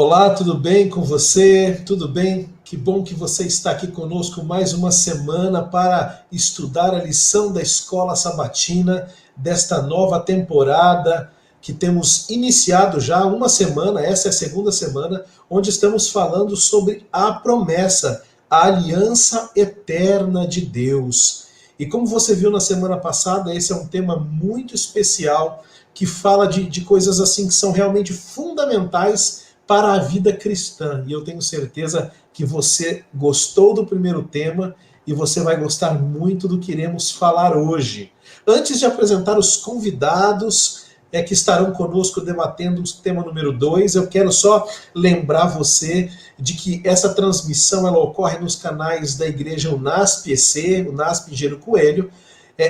Olá, tudo bem com você? Tudo bem? Que bom que você está aqui conosco mais uma semana para estudar a lição da Escola Sabatina desta nova temporada que temos iniciado já há uma semana, essa é a segunda semana, onde estamos falando sobre a promessa, a aliança eterna de Deus. E como você viu na semana passada, esse é um tema muito especial que fala de coisas assim que são realmente fundamentais para a vida cristã. E eu tenho certeza que você gostou do primeiro tema e você vai gostar muito do que iremos falar hoje. Antes de apresentar os convidados que estarão conosco debatendo o tema número 2, eu quero só lembrar você de que essa transmissão ela ocorre nos canais da Igreja UNASP-EC, UNASP Engenheiro Coelho,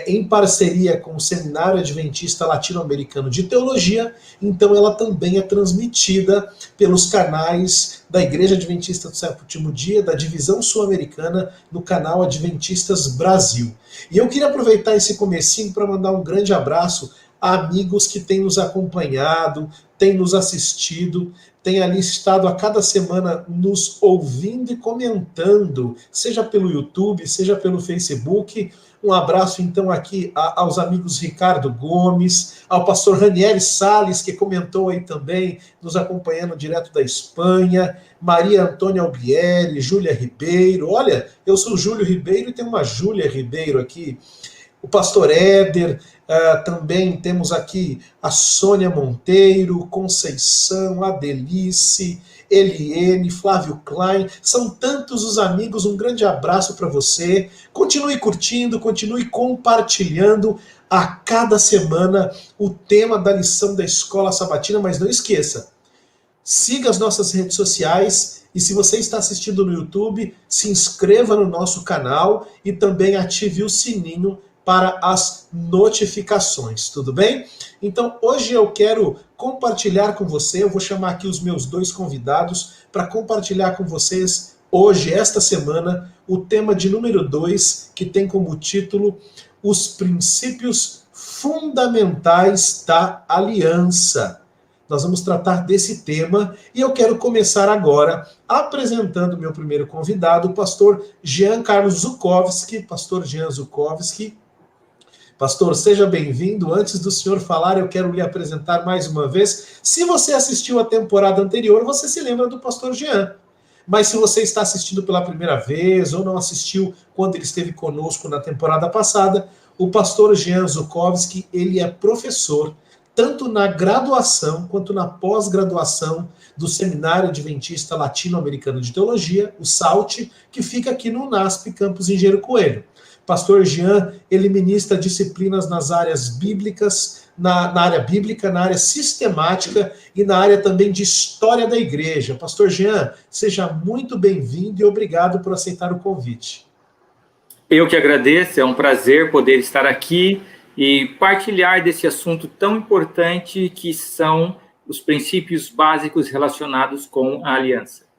em parceria com o Seminário Adventista Latino-Americano de Teologia, então ela também é transmitida pelos canais da Igreja Adventista do Sétimo Dia, da Divisão Sul-Americana, no canal Adventistas Brasil. E eu queria aproveitar esse comecinho para mandar um grande abraço a amigos que têm nos acompanhado, têm nos assistido, têm ali estado a cada semana nos ouvindo e comentando, seja pelo YouTube, seja pelo Facebook. Um abraço, então, aqui aos amigos Ricardo Gomes, ao pastor Ranieri Salles, que comentou aí também, nos acompanhando direto da Espanha, Maria Antônia Albieri, Júlia Ribeiro. Olha, eu sou Júlio Ribeiro e tem uma Júlia Ribeiro aqui. O pastor Éder, também temos aqui a Sônia Monteiro, Conceição, Adelice, Eliene, Flávio Klein, são tantos os amigos, um grande abraço para você, continue curtindo, continue compartilhando a cada semana o tema da lição da Escola Sabatina, mas não esqueça, siga as nossas redes sociais e se você está assistindo no YouTube, se inscreva no nosso canal e também ative o sininho para as notificações, tudo bem? Então, hoje eu quero compartilhar com você, eu vou chamar aqui os meus dois convidados para compartilhar com vocês hoje, esta semana, o tema de número 2, que tem como título Os Princípios Fundamentais da Aliança. Nós vamos tratar desse tema e eu quero começar agora apresentando o meu primeiro convidado, o pastor Jean Carlos Zukovski. Pastor Jean Zukovski. Pastor, seja bem-vindo. Antes do senhor falar, eu quero lhe apresentar mais uma vez. Se você assistiu a temporada anterior, você se lembra do pastor Jean. Mas se você está assistindo pela primeira vez ou não assistiu quando ele esteve conosco na temporada passada, o pastor Jean Zukovski, ele é professor, tanto na graduação quanto na pós-graduação do Seminário Adventista Latino-Americano de Teologia, o SALT, que fica aqui no UNASP, campus Engenheiro Coelho. Pastor Jean, ele ministra disciplinas nas áreas bíblicas, na área bíblica, na área sistemática e na área também de história da igreja. Pastor Jean, seja muito bem-vindo e obrigado por aceitar o convite. Eu que agradeço, é um prazer poder estar aqui e partilhar desse assunto tão importante que são os princípios básicos relacionados com a aliança.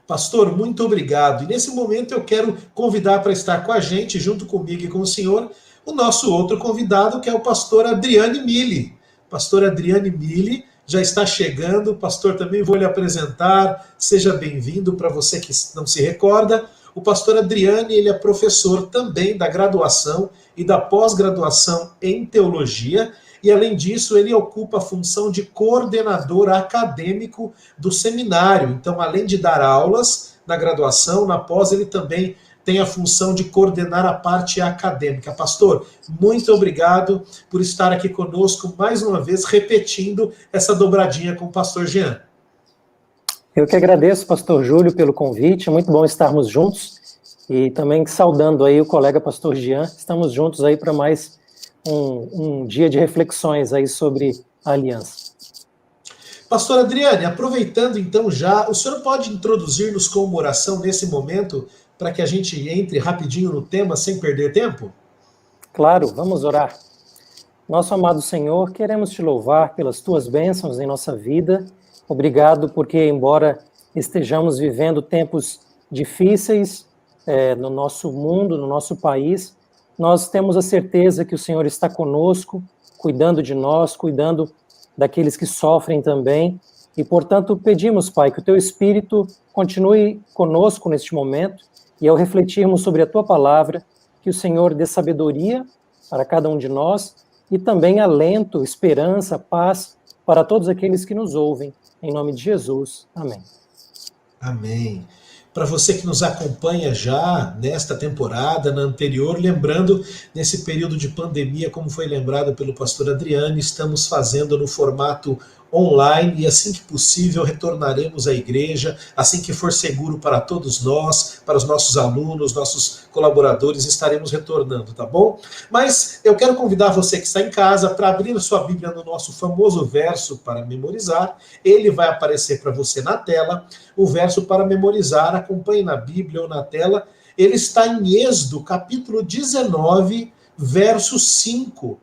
Pastor, muito obrigado. E nesse momento eu quero convidar para estar com a gente, junto comigo e com o senhor, o nosso outro convidado, que é o pastor Adriane Mille. Pastor Adriane Mille já está chegando. Pastor, também vou lhe apresentar. Seja bem-vindo para você que não se recorda. O pastor Adriane, ele é professor também da graduação e da pós-graduação em teologia. E, além disso, ele ocupa a função de coordenador acadêmico do seminário. Então, além de dar aulas na graduação, na pós, ele também tem a função de coordenar a parte acadêmica. Pastor, muito obrigado por estar aqui conosco, mais uma vez, repetindo essa dobradinha com o pastor Jean. Eu que agradeço, pastor Júlio, pelo convite. É muito bom estarmos juntos. E também saudando aí o colega pastor Jean. Estamos juntos aí para mais um dia de reflexões aí sobre a aliança. Pastor Adriane, aproveitando então já, o senhor pode introduzir-nos com uma oração nesse momento para que a gente entre rapidinho no tema sem perder tempo? Claro, vamos orar. Nosso amado Senhor, queremos te louvar pelas tuas bênçãos em nossa vida. Obrigado porque, embora estejamos vivendo tempos difíceis no nosso mundo, no nosso país, nós temos a certeza que o Senhor está conosco, cuidando de nós, cuidando daqueles que sofrem também, E, portanto, pedimos, Pai, que o Teu Espírito continue conosco neste momento e, ao refletirmos sobre a Tua palavra, que o Senhor dê sabedoria para cada um de nós e também alento, esperança, paz para todos aqueles que nos ouvem. Em nome de Jesus. Amém. Amém. Para você que nos acompanha já nesta temporada, na anterior, lembrando, nesse período de pandemia, como foi lembrado pelo pastor Adriano, estamos fazendo no formato online e assim que possível retornaremos à igreja, assim que for seguro para todos nós, para os nossos alunos, nossos colaboradores, estaremos retornando, tá bom? Mas eu quero convidar você que está em casa para abrir a sua Bíblia no nosso famoso verso para memorizar. Ele vai aparecer para você na tela, o verso para memorizar, acompanhe na Bíblia ou na tela. Ele está em Êxodo, capítulo 19, verso 5.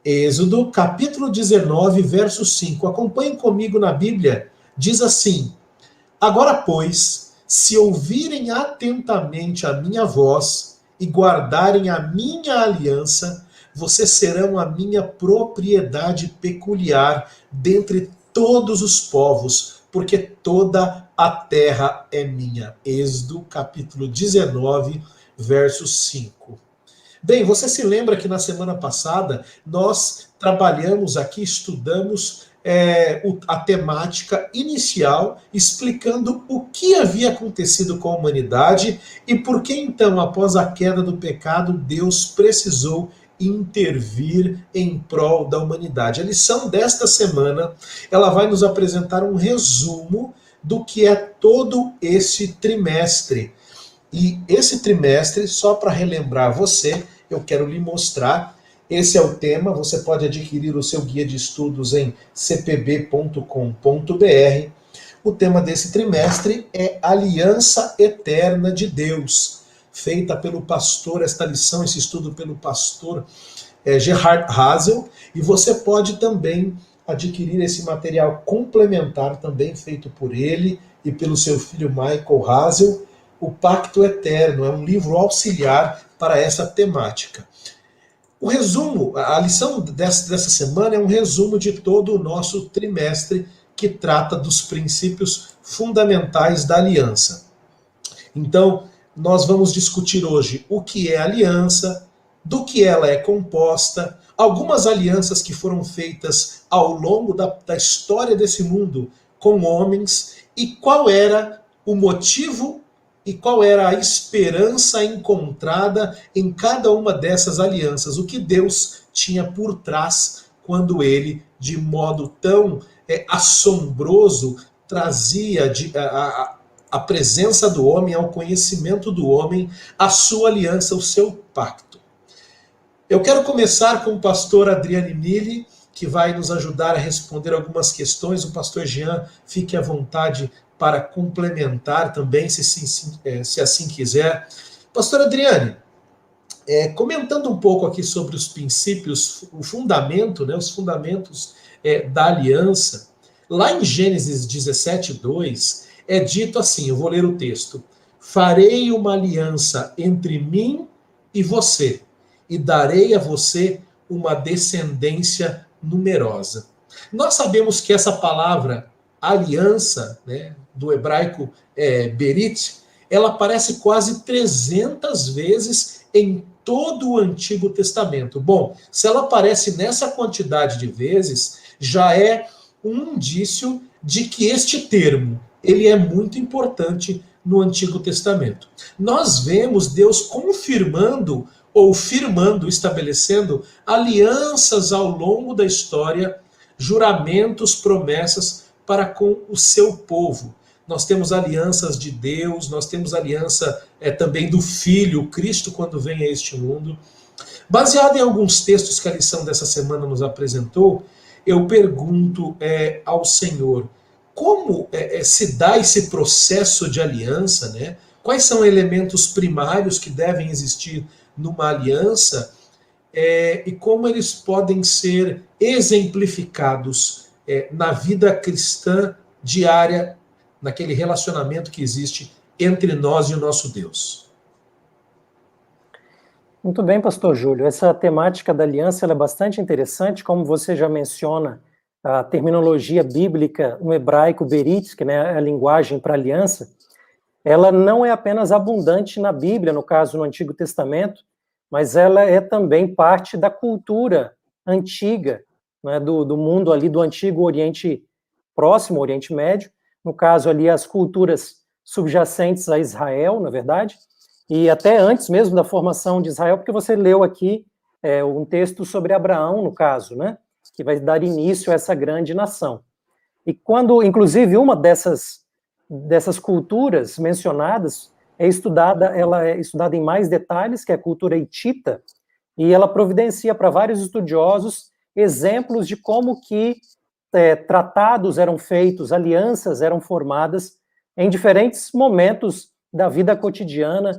Êxodo, capítulo 19, verso 5. Acompanhem comigo na Bíblia. Diz assim: Agora, pois, se ouvirem atentamente a minha voz e guardarem a minha aliança, vocês serão a minha propriedade peculiar dentre todos os povos, porque toda a terra é minha. Êxodo, capítulo 19, verso 5. Bem, você se lembra que na semana passada nós trabalhamos aqui, estudamos a temática inicial, explicando o que havia acontecido com a humanidade e por que então, após a queda do pecado, Deus precisou intervir em prol da humanidade. A lição desta semana, ela vai nos apresentar um resumo do que é todo esse trimestre. E esse trimestre, só para relembrar você, eu quero lhe mostrar. Esse é o tema, você pode adquirir o seu guia de estudos em cpb.com.br. O tema desse trimestre é Aliança Eterna de Deus, feita pelo pastor, esta lição, esse estudo pelo pastor Gerhard Hasel, e você pode também adquirir esse material complementar, também feito por ele e pelo seu filho Michael Hasel, O Pacto Eterno, é um livro auxiliar para essa temática. O resumo, a lição dessa semana é um resumo de todo o nosso trimestre que trata dos princípios fundamentais da aliança. Então, nós vamos discutir hoje o que é aliança, do que ela é composta, algumas alianças que foram feitas ao longo da história desse mundo com homens e qual era o motivo e qual era a esperança encontrada em cada uma dessas alianças, o que Deus tinha por trás quando ele, de modo tão assombroso, trazia a presença do homem, ao conhecimento do homem, a sua aliança, o seu pacto. Eu quero começar com o pastor Adriano Mille, que vai nos ajudar a responder algumas questões. O pastor Jean, fique à vontade para complementar também, se assim quiser. Pastor Adriane, comentando um pouco aqui sobre os princípios, o fundamento, né, os fundamentos da aliança, lá em Gênesis 17:2, é dito assim, eu vou ler o texto: farei uma aliança entre mim e você, e darei a você uma descendência numerosa. Nós sabemos que essa palavra aliança, né, do hebraico berit, ela aparece quase 300 vezes em todo o Antigo Testamento. Bom, se ela aparece nessa quantidade de vezes, já é um indício de que este termo ele é muito importante no Antigo Testamento. Nós vemos Deus confirmando ou firmando, estabelecendo alianças ao longo da história, juramentos, promessas para com o seu povo. Nós temos alianças de Deus, nós temos aliança também do Filho, Cristo, quando vem a este mundo. Baseado em alguns textos que a lição dessa semana nos apresentou, eu pergunto ao Senhor, como se dá esse processo de aliança, né? Quais são elementos primários que devem existir numa aliança e como eles podem ser exemplificados na vida cristã diária, naquele relacionamento que existe entre nós e o nosso Deus. Muito bem, pastor Júlio. Essa temática da aliança ela é bastante interessante, como você já menciona a terminologia bíblica no hebraico, berit, que, né, é a linguagem para aliança, ela não é apenas abundante na Bíblia, no caso, no Antigo Testamento, mas ela é também parte da cultura antiga, né, do mundo ali do Antigo Oriente Próximo, Oriente Médio, no caso ali as culturas subjacentes a Israel, na verdade, e até antes mesmo da formação de Israel, porque você leu aqui um texto sobre Abraão, no caso, né, que vai dar início a essa grande nação. E quando, inclusive, uma dessas culturas mencionadas ela é estudada em mais detalhes, que é a cultura hitita, e ela providencia para vários estudiosos exemplos de como que tratados eram feitos, alianças eram formadas em diferentes momentos da vida cotidiana,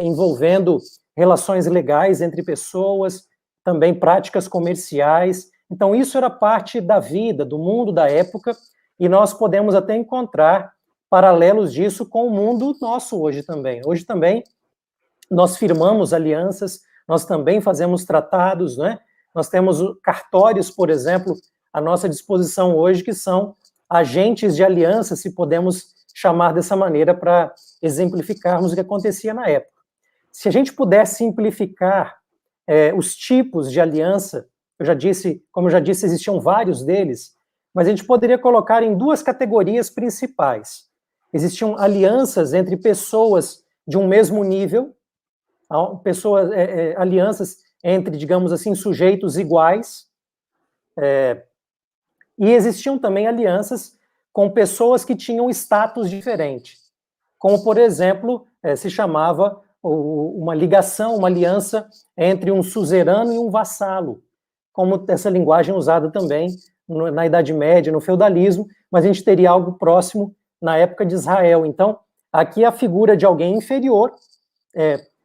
envolvendo relações legais entre pessoas, também práticas comerciais. Então, isso era parte da vida, do mundo da época, e nós podemos até encontrar paralelos disso com o mundo nosso hoje também. Hoje também nós firmamos alianças, nós também fazemos tratados, né? Nós temos cartórios, por exemplo, à nossa disposição hoje, que são agentes de aliança, se podemos chamar dessa maneira, para exemplificarmos o que acontecia na época. Se a gente puder simplificar os tipos de aliança, como eu já disse, existiam vários deles, mas a gente poderia colocar em duas categorias principais. Existiam alianças entre pessoas de um mesmo nível, alianças entre, digamos assim, sujeitos iguais, e existiam também alianças com pessoas que tinham status diferente, como, por exemplo, se chamava uma ligação, uma aliança entre um suzerano e um vassalo, como essa linguagem usada também na Idade Média, no feudalismo, mas a gente teria algo próximo na época de Israel. Então, aqui a figura de alguém inferior,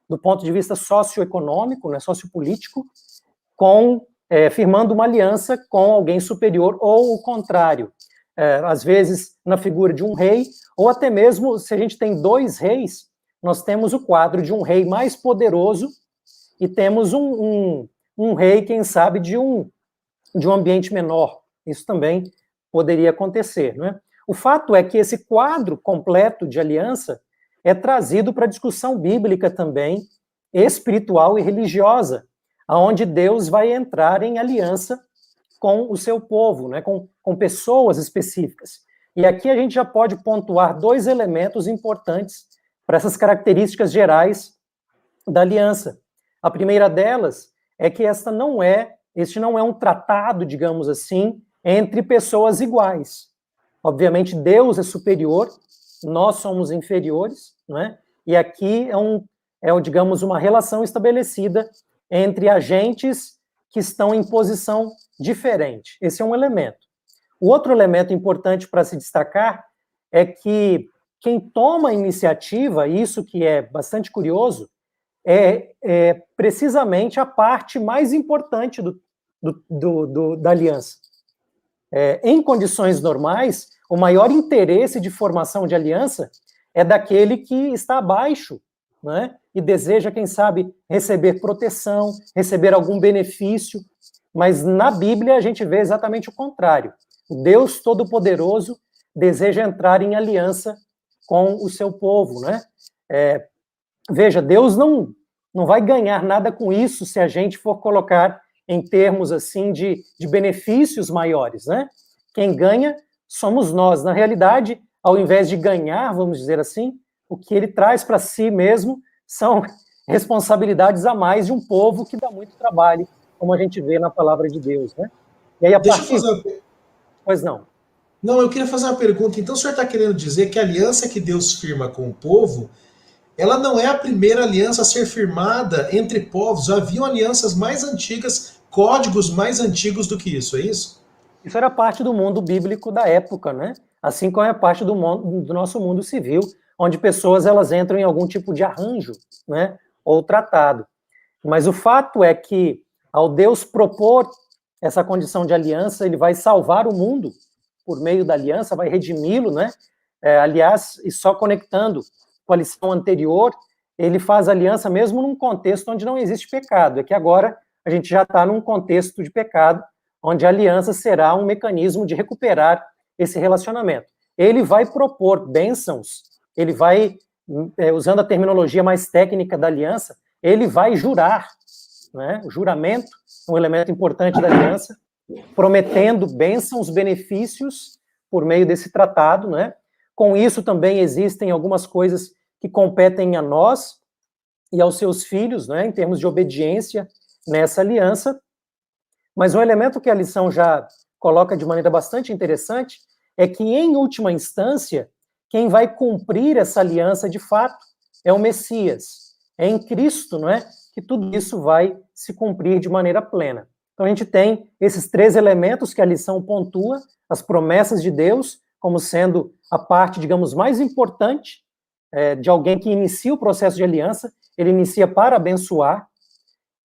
do ponto de vista socioeconômico, né, sociopolítico, firmando uma aliança com alguém superior, ou o contrário, às vezes na figura de um rei, ou até mesmo, se a gente tem dois reis, nós temos o quadro de um rei mais poderoso e temos um rei, quem sabe, de um ambiente menor. Isso também poderia acontecer, não é? O fato é que esse quadro completo de aliança é trazido para a discussão bíblica também, espiritual e religiosa, onde Deus vai entrar em aliança com o seu povo, né, com pessoas específicas. E aqui a gente já pode pontuar dois elementos importantes para essas características gerais da aliança. A primeira delas é que este não é um tratado, digamos assim, entre pessoas iguais. Obviamente, Deus é superior, nós somos inferiores, né? E aqui digamos, uma relação estabelecida entre agentes que estão em posição diferente. Esse é um elemento. O outro elemento importante para se destacar é que quem toma a iniciativa, isso que é bastante curioso, é precisamente a parte mais importante da aliança. Em condições normais, o maior interesse de formação de aliança é daquele que está abaixo, né, e deseja, quem sabe, receber proteção, receber algum benefício, mas na Bíblia a gente vê exatamente o contrário. O Deus Todo-Poderoso deseja entrar em aliança com o seu povo, né? Veja, Deus não vai ganhar nada com isso se a gente for colocar em termos assim de benefícios maiores, né? Quem ganha somos nós. Na realidade, ao invés de ganhar, vamos dizer assim, o que ele traz para si mesmo são responsabilidades a mais de um povo que dá muito trabalho, como a gente vê na palavra de Deus, né? E aí, Pois não. Não, eu queria fazer uma pergunta. Então, o senhor está querendo dizer que a aliança que Deus firma com o povo, ela não é a primeira aliança a ser firmada entre povos? Haviam alianças mais antigas, códigos mais antigos do que isso, é isso? Isso era parte do mundo bíblico da época, né? Assim como é parte do nosso mundo civil, onde pessoas elas entram em algum tipo de arranjo, né? Ou tratado. Mas o fato é que, ao Deus propor essa condição de aliança, ele vai salvar o mundo por meio da aliança, vai redimi-lo, né? Aliás, e só conectando com a lição anterior, ele faz aliança mesmo num contexto onde não existe pecado. É que agora a gente já está num contexto de pecado, onde a aliança será um mecanismo de recuperar esse relacionamento. Ele vai propor bênçãos, ele vai, usando a terminologia mais técnica da aliança, ele vai jurar, né? O juramento é um elemento importante da aliança, prometendo bênçãos, benefícios por meio desse tratado, né? Com isso também existem algumas coisas que competem a nós e aos seus filhos, né, em termos de obediência nessa aliança. Mas um elemento que a lição já coloca de maneira bastante interessante é que, em última instância, quem vai cumprir essa aliança de fato é o Messias. É em Cristo, não é, que tudo isso vai se cumprir de maneira plena. Então a gente tem esses 3 elementos que a lição pontua, as promessas de Deus, como sendo a parte, digamos, mais importante de alguém que inicia o processo de aliança. Ele inicia para abençoar.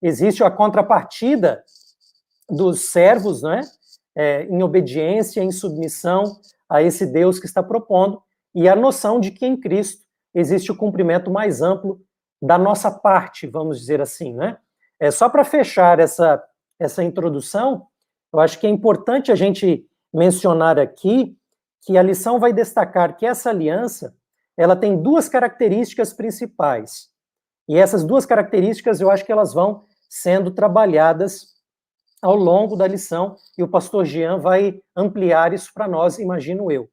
Existe a contrapartida dos servos, né, em obediência, em submissão a esse Deus que está propondo, e a noção de que em Cristo existe o cumprimento mais amplo da nossa parte, vamos dizer assim, né? Só para fechar essa introdução, eu acho que é importante a gente mencionar aqui que a lição vai destacar que essa aliança, ela tem 2 características principais. E essas 2 características, eu acho que elas vão sendo trabalhadas ao longo da lição, e o pastor Jean vai ampliar isso para nós, imagino eu.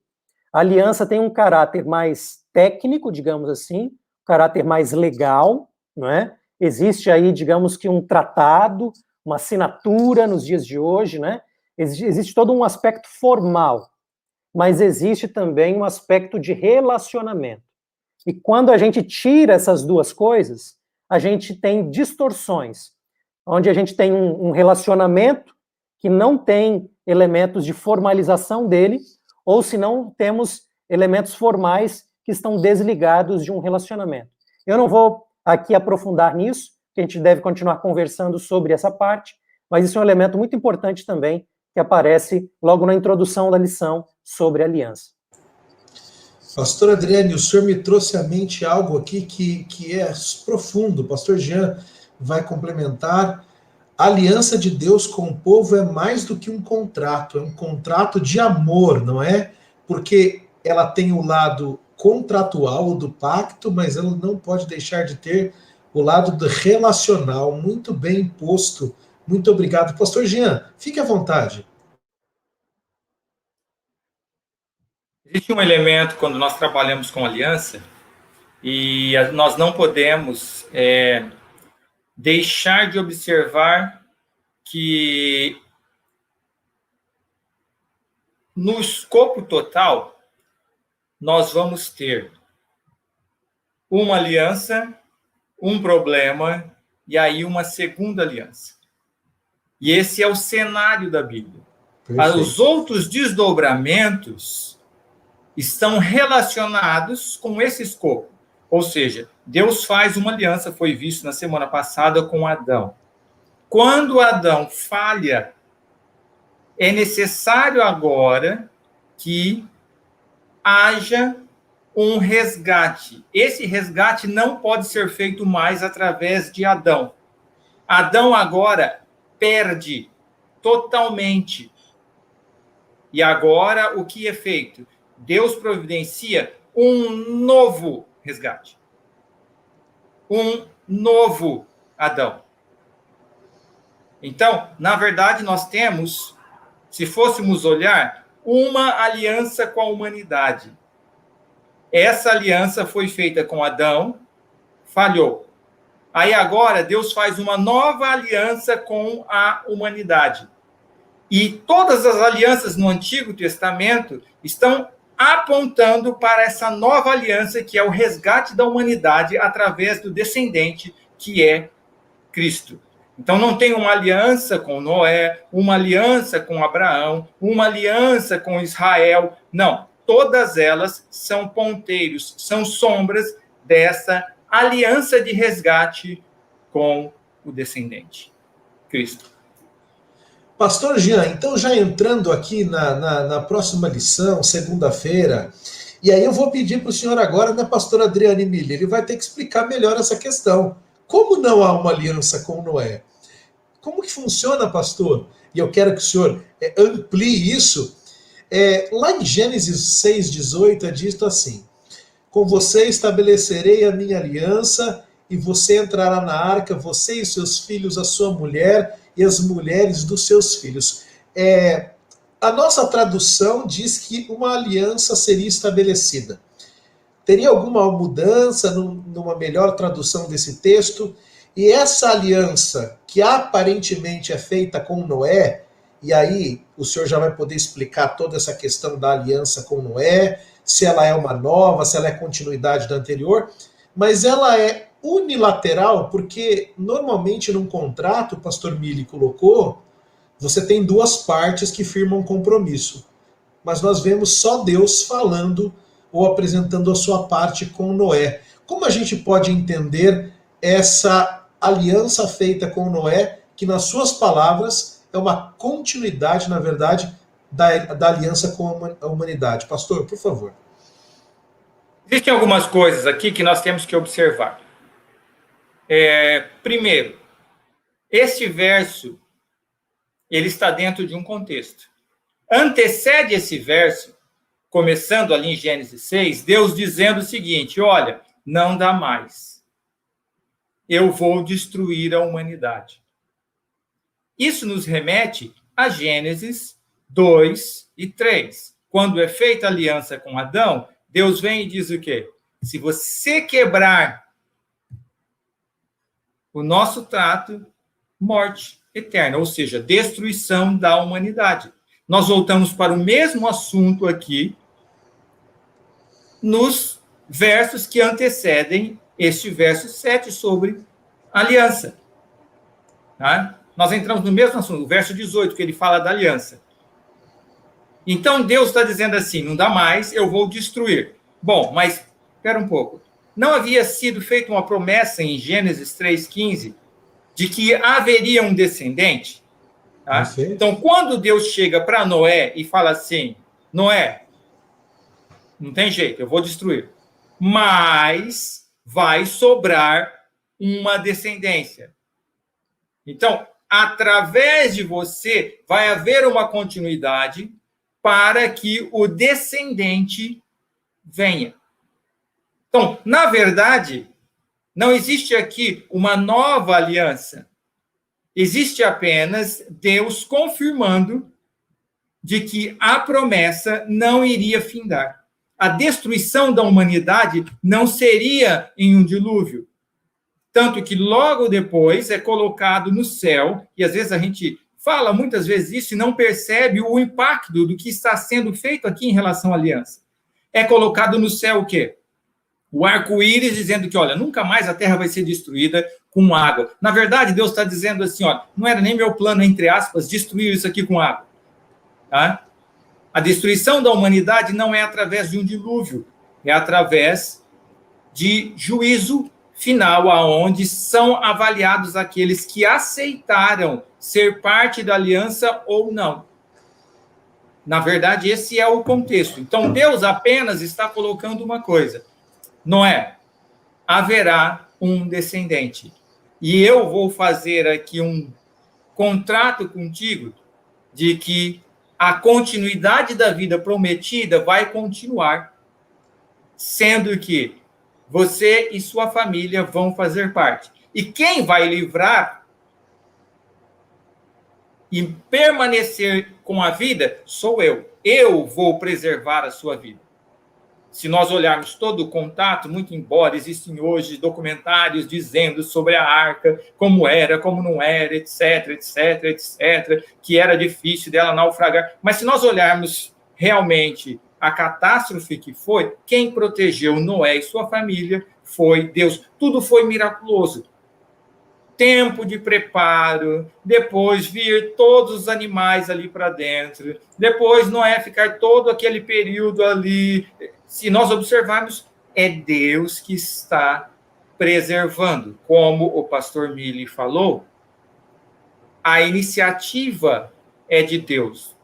A aliança tem um caráter mais técnico, digamos assim, um caráter mais legal, não é? Existe aí, digamos que um tratado, uma assinatura nos dias de hoje, né? Existe todo um aspecto formal, mas existe também um aspecto de relacionamento. E quando a gente tira essas 2 coisas, a gente tem distorções, onde a gente tem um relacionamento que não tem elementos de formalização dele, ou se não temos elementos formais que estão desligados de um relacionamento. Eu não vou aqui aprofundar nisso, que a gente deve continuar conversando sobre essa parte, mas isso é um elemento muito importante também, que aparece logo na introdução da lição sobre aliança. Pastor Adriane, o senhor me trouxe à mente algo aqui que é profundo. O pastor Jean vai complementar. A aliança de Deus com o povo é mais do que um contrato, é um contrato de amor, não é? Porque ela tem o lado contratual do pacto, mas ela não pode deixar de ter o lado do relacional, muito bem posto. Muito obrigado. Pastor Jean, fique à vontade. Existe um elemento quando nós trabalhamos com aliança, e nós não podemos deixar de observar que no escopo total nós vamos ter uma aliança, um problema e aí uma segunda aliança. E esse é o cenário da Bíblia. Perfeito. Os outros desdobramentos estão relacionados com esse escopo. Ou seja, Deus faz uma aliança, foi visto na semana passada com Adão. Quando Adão falha, é necessário agora que haja um resgate. Esse resgate não pode ser feito mais através de Adão. Adão agora perde totalmente. E agora o que é feito? Deus providencia um novo resgate. Um novo Adão. Então, na verdade, nós temos, se fôssemos olhar, uma aliança com a humanidade. Essa aliança foi feita com Adão, falhou. Aí agora Deus faz uma nova aliança com a humanidade. E todas as alianças no Antigo Testamento estão apontando para essa nova aliança, que é o resgate da humanidade através do descendente, que é Cristo. Então não tem uma aliança com Noé, uma aliança com Abraão, uma aliança com Israel. Não, todas elas são ponteiros, são sombras dessa aliança de resgate com o descendente, Cristo. Pastor Jean, então já entrando aqui na próxima lição, segunda-feira, e aí eu vou pedir para o senhor agora, né, pastor Adriane Miller, ele vai ter que explicar melhor essa questão. Como não há uma aliança com Noé? como que funciona, pastor? E eu quero que o senhor amplie isso. Lá em Gênesis 6,18 é dito assim: com você estabelecerei a minha aliança, e você entrará na arca, você e seus filhos, a sua mulher e as mulheres dos seus filhos. A nossa tradução diz que uma aliança seria estabelecida. Teria alguma mudança numa melhor tradução desse texto? E essa aliança, que aparentemente é feita com Noé, e aí o senhor já vai poder explicar toda essa questão da aliança com Noé, se ela é uma nova, se ela é continuidade da anterior, mas ela é unilateral, porque normalmente num contrato, o pastor Mili colocou, você tem duas partes que firmam um compromisso. Mas nós vemos só Deus falando ou apresentando a sua parte com Noé. Como a gente pode entender essa aliança feita com Noé, que nas suas palavras é uma continuidade, na verdade, da aliança com a humanidade? Pastor, por favor. Existem algumas coisas aqui que nós temos que observar. Primeiro, este verso, ele está dentro de um contexto. Antecede esse verso, começando ali em Gênesis 6, Deus dizendo o seguinte: olha, não dá mais. Eu vou destruir a humanidade. Isso nos remete a Gênesis 2 e 3. Quando é feita a aliança com Adão, Deus vem e diz o quê? Se você quebrar o nosso trato, morte eterna, ou seja, destruição da humanidade. Nós voltamos para o mesmo assunto aqui, nos versos que antecedem este verso 7 sobre aliança. Tá? Nós entramos no mesmo assunto, o verso 18, que ele fala da aliança. Então, Deus está dizendo assim, não dá mais, eu vou destruir. Bom, mas, espera um pouco. Não havia sido feita uma promessa em Gênesis 3,15 de que haveria um descendente? Tá? Então, quando Deus chega para Noé e fala assim, Noé, não tem jeito, eu vou destruir. Mas vai sobrar uma descendência. Então, através de você, vai haver uma continuidade para que o descendente venha. Então, na verdade, não existe aqui uma nova aliança. Existe apenas Deus confirmando de que a promessa não iria findar. A destruição da humanidade não seria em um dilúvio. Tanto que logo depois é colocado no céu, e às vezes a gente fala muitas vezes isso e não percebe o impacto do que está sendo feito aqui em relação à aliança. É colocado no céu o quê? O arco-íris dizendo que, olha, nunca mais a terra vai ser destruída com água. Na verdade, Deus está dizendo assim, ó, não era nem meu plano, entre aspas, destruir isso aqui com água. Tá? A destruição da humanidade não é através de um dilúvio, é através de juízo final, aonde são avaliados aqueles que aceitaram ser parte da aliança ou não. Na verdade, esse é o contexto. Então, Deus apenas está colocando uma coisa. Noé, haverá um descendente. E eu vou fazer aqui um contrato contigo de que a continuidade da vida prometida vai continuar, sendo que você e sua família vão fazer parte. E quem vai livrar e permanecer com a vida sou eu. Eu vou preservar a sua vida. Se nós olharmos todo o contato, muito embora existem hoje documentários dizendo sobre a arca, como era, como não era, etc, etc, etc, que era difícil dela naufragar. Mas se nós olharmos realmente a catástrofe que foi, quem protegeu Noé e sua família foi Deus. Tudo foi miraculoso. Tempo de preparo, depois vir todos os animais ali para dentro, depois Noé ficar todo aquele período ali. Se nós observarmos, é Deus que está preservando. Como o pastor Mili falou, a iniciativa é de Deus.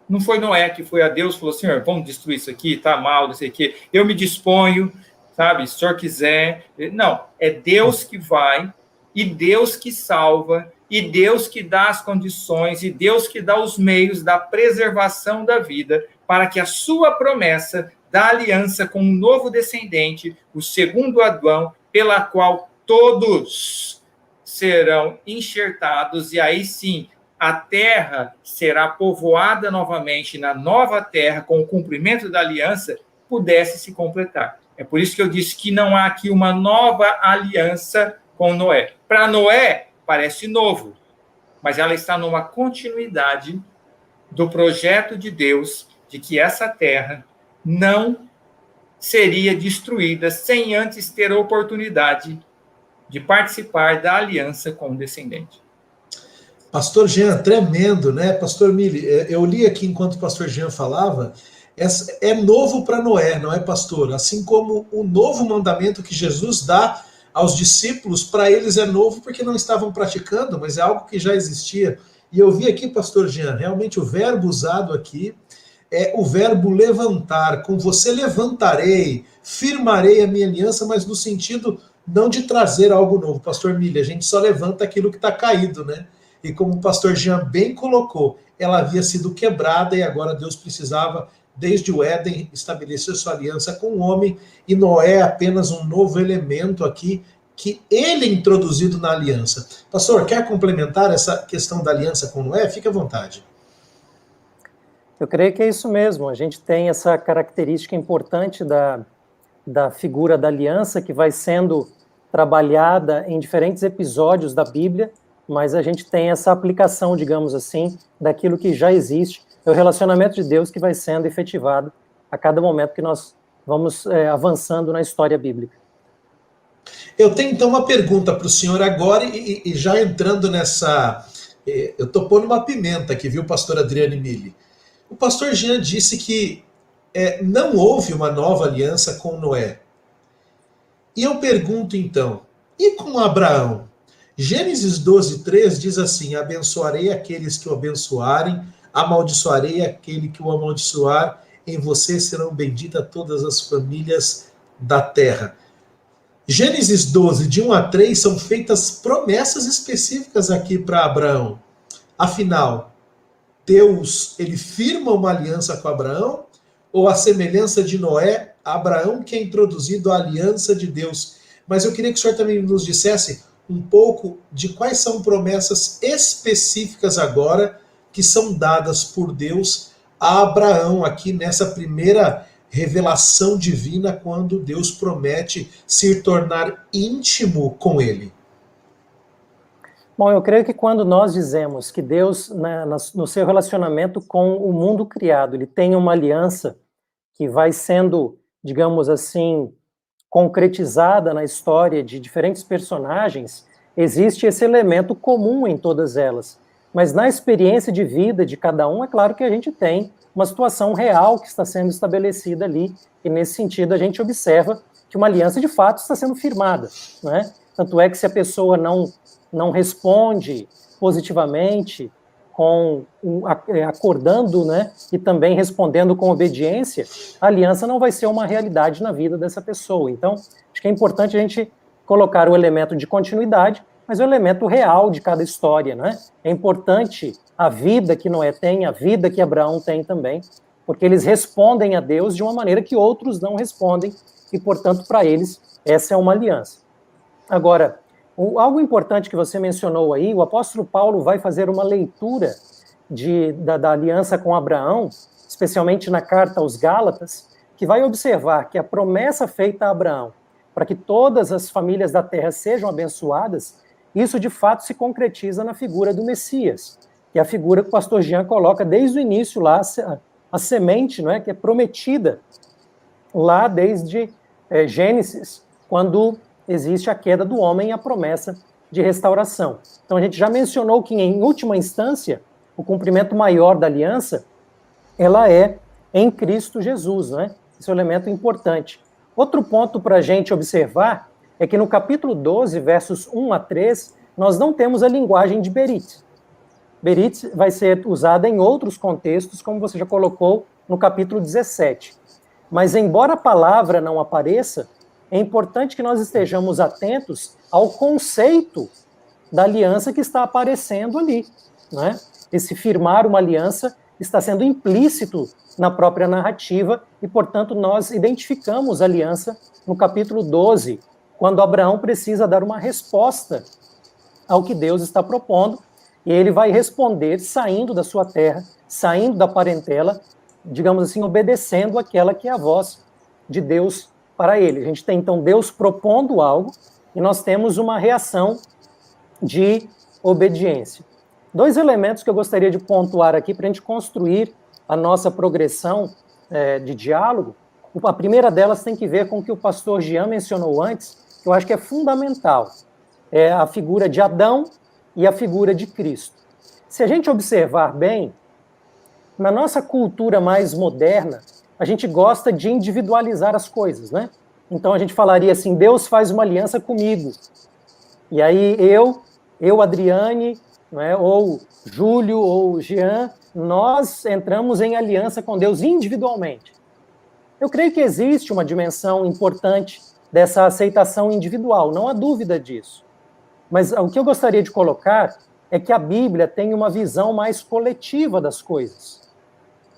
Não foi Noé que foi a Deus e falou, Senhor, vamos destruir isso aqui, tá mal, não sei o quê. Eu me disponho, sabe, se o senhor quiser. Não, é Deus que vai e Deus que salva e Deus que dá as condições, e Deus que dá os meios da preservação da vida, para que a sua promessa da aliança com um novo descendente, o segundo Adão, pela qual todos serão enxertados, e aí sim, a terra será povoada novamente na nova terra, com o cumprimento da aliança, pudesse se completar. É por isso que eu disse que não há aqui uma nova aliança com Noé. Para Noé, parece novo, mas ela está numa continuidade do projeto de Deus de que essa terra não seria destruída sem antes ter a oportunidade de participar da aliança com o descendente. Pastor Jean, tremendo, né? Pastor Mili, eu li aqui enquanto o pastor Jean falava, é novo para Noé, não é, pastor? Assim como o novo mandamento que Jesus dá aos discípulos, para eles é novo porque não estavam praticando, mas é algo que já existia. E eu vi aqui, pastor Jean, realmente o verbo usado aqui é o verbo levantar. Com você levantarei, firmarei a minha aliança, mas no sentido não de trazer algo novo. Pastor Mili, a gente só levanta aquilo que está caído, né? E como o pastor Jean bem colocou, ela havia sido quebrada e agora Deus precisava, desde o Éden, estabelecer sua aliança com o homem, e Noé é apenas um novo elemento aqui que ele é introduzido na aliança. Pastor, quer complementar essa questão da aliança com Noé? Fique à vontade. Eu creio que é isso mesmo. A gente tem essa característica importante da figura da aliança que vai sendo trabalhada em diferentes episódios da Bíblia, mas a gente tem essa aplicação, digamos assim, daquilo que já existe. É o relacionamento de Deus que vai sendo efetivado a cada momento que nós vamos avançando na história bíblica. Eu tenho então uma pergunta para o senhor agora, e já entrando nessa... Eu estou pondo uma pimenta aqui, viu, pastor Adriane Mili? O pastor Jean disse que não houve uma nova aliança com Noé. E eu pergunto então, e com Abraão? Gênesis 12:3 diz assim: abençoarei aqueles que o abençoarem, amaldiçoarei aquele que o amaldiçoar, em você serão benditas todas as famílias da terra. Gênesis 12, de 1 a 3, são feitas promessas específicas aqui para Abraão. Afinal, Deus, ele firma uma aliança com Abraão, ou a semelhança de Noé, Abraão que é introduzido à aliança de Deus? Mas eu queria que o senhor também nos dissesse um pouco de quais são promessas específicas agora que são dadas por Deus a Abraão aqui nessa primeira revelação divina, quando Deus promete se tornar íntimo com ele. Bom, eu creio que quando nós dizemos que Deus, no seu relacionamento com o mundo criado, ele tem uma aliança que vai sendo, digamos assim, concretizada na história de diferentes personagens, existe esse elemento comum em todas elas. Mas na experiência de vida de cada um, é claro que a gente tem uma situação real que está sendo estabelecida ali, e nesse sentido a gente observa que uma aliança de fato está sendo firmada, né? Tanto é que se a pessoa não responde positivamente, acordando, né, e também respondendo com obediência, a aliança não vai ser uma realidade na vida dessa pessoa. Então, acho que é importante a gente colocar o elemento de continuidade, mas o elemento real de cada história, né? É importante a vida que Noé tem, a vida que Abraão tem também, porque eles respondem a Deus de uma maneira que outros não respondem, e, portanto, para eles, essa é uma aliança. Agora, algo importante que você mencionou aí, o apóstolo Paulo vai fazer uma leitura da aliança com Abraão, especialmente na carta aos Gálatas, que vai observar que a promessa feita a Abraão para que todas as famílias da terra sejam abençoadas, isso de fato se concretiza na figura do Messias, que é a figura que o pastor Jean coloca desde o início lá, a semente, não é, que é prometida lá desde Gênesis, quando existe a queda do homem e a promessa de restauração. Então a gente já mencionou que, em última instância, o cumprimento maior da aliança, ela é em Cristo Jesus, né? Esse é um elemento importante. Outro ponto para a gente observar é que no capítulo 12, versos 1 a 3, nós não temos a linguagem de Berit. Berit vai ser usada em outros contextos, como você já colocou no capítulo 17. Mas, embora a palavra não apareça, é importante que nós estejamos atentos ao conceito da aliança que está aparecendo ali, né? Esse firmar uma aliança está sendo implícito na própria narrativa e, portanto, nós identificamos a aliança no capítulo 12, quando Abraão precisa dar uma resposta ao que Deus está propondo, e ele vai responder saindo da sua terra, saindo da parentela, digamos assim, obedecendo aquela que é a voz de Deus para ele. A gente tem, então, Deus propondo algo, e nós temos uma reação de obediência. 2 elementos que eu gostaria de pontuar aqui para a gente construir a nossa progressão de diálogo. A primeira delas tem que ver com o que o pastor Jean mencionou antes, que eu acho que é fundamental. É a figura de Adão e a figura de Cristo. Se a gente observar bem, na nossa cultura mais moderna, a gente gosta de individualizar as coisas, né? Então a gente falaria assim, Deus faz uma aliança comigo. E aí eu Adriane, né, ou Júlio, ou Jean, nós entramos em aliança com Deus individualmente. Eu creio que existe uma dimensão importante dessa aceitação individual, não há dúvida disso. Mas o que eu gostaria de colocar é que a Bíblia tem uma visão mais coletiva das coisas.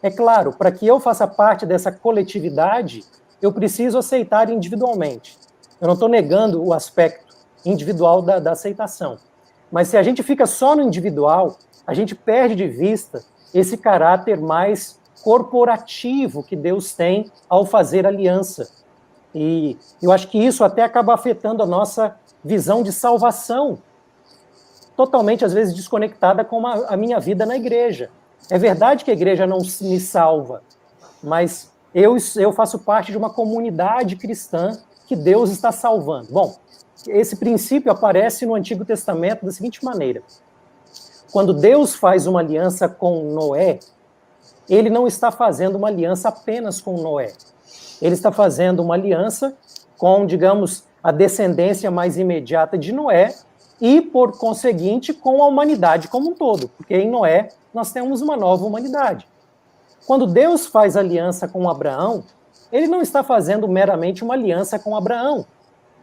É claro, para que eu faça parte dessa coletividade, eu preciso aceitar individualmente. Eu não estou negando o aspecto individual da aceitação. Mas se a gente fica só no individual, a gente perde de vista esse caráter mais corporativo que Deus tem ao fazer aliança. E eu acho que isso até acaba afetando a nossa visão de salvação, totalmente, às vezes, desconectada com a minha vida na igreja. É verdade que a igreja não me salva, mas eu faço parte de uma comunidade cristã que Deus está salvando. Bom, esse princípio aparece no Antigo Testamento da seguinte maneira. Quando Deus faz uma aliança com Noé, ele não está fazendo uma aliança apenas com Noé. Ele está fazendo uma aliança com, digamos, a descendência mais imediata de Noé e, por conseguinte, com a humanidade como um todo, porque em Noé nós temos uma nova humanidade. Quando Deus faz aliança com Abraão, ele não está fazendo meramente uma aliança com Abraão,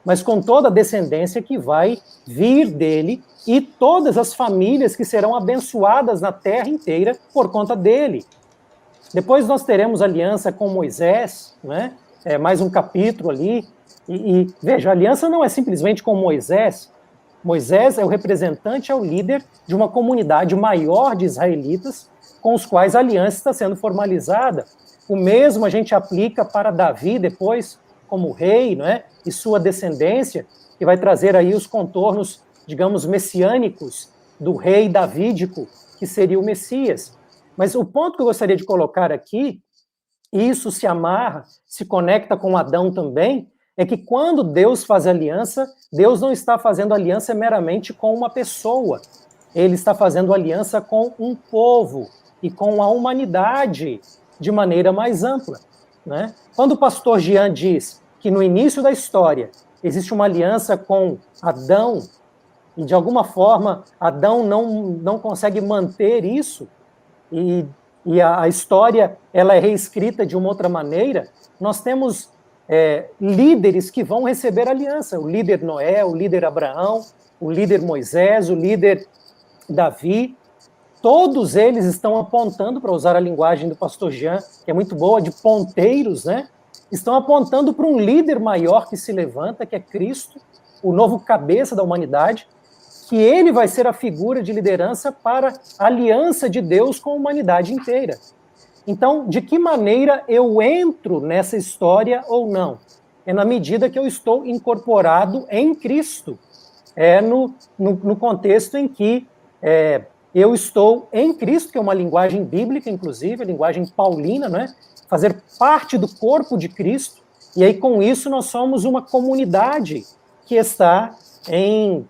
mas com toda a descendência que vai vir dele e todas as famílias que serão abençoadas na terra inteira por conta dele. Depois nós teremos aliança com Moisés, né? Mais um capítulo ali. E veja, a aliança não é simplesmente com Moisés. Moisés é o representante, é o líder de uma comunidade maior de israelitas com os quais a aliança está sendo formalizada. O mesmo a gente aplica para Davi depois, como rei, né? E sua descendência, que vai trazer aí os contornos, digamos, messiânicos do rei davídico, que seria o Messias. Mas o ponto que eu gostaria de colocar aqui, isso se amarra, se conecta com Adão também, é que quando Deus faz aliança, Deus não está fazendo aliança meramente com uma pessoa, ele está fazendo aliança com um povo e com a humanidade de maneira mais ampla, né? Quando o pastor Jean diz que no início da história existe uma aliança com Adão, e de alguma forma Adão não consegue manter isso, e a história ela é reescrita de uma outra maneira, nós temos líderes que vão receber aliança, o líder Noé, o líder Abraão, o líder Moisés, o líder Davi, todos eles estão apontando, para usar a linguagem do pastor Jean, que é muito boa, de ponteiros, né? Estão apontando para um líder maior que se levanta, que é Cristo, o novo cabeça da humanidade, que ele vai ser a figura de liderança para a aliança de Deus com a humanidade inteira. Então, de que maneira eu entro nessa história ou não? É na medida que eu estou incorporado em Cristo. É no contexto em que eu estou em Cristo, que é uma linguagem bíblica, inclusive, a linguagem paulina, né? Fazer parte do corpo de Cristo, e aí com isso nós somos uma comunidade que está em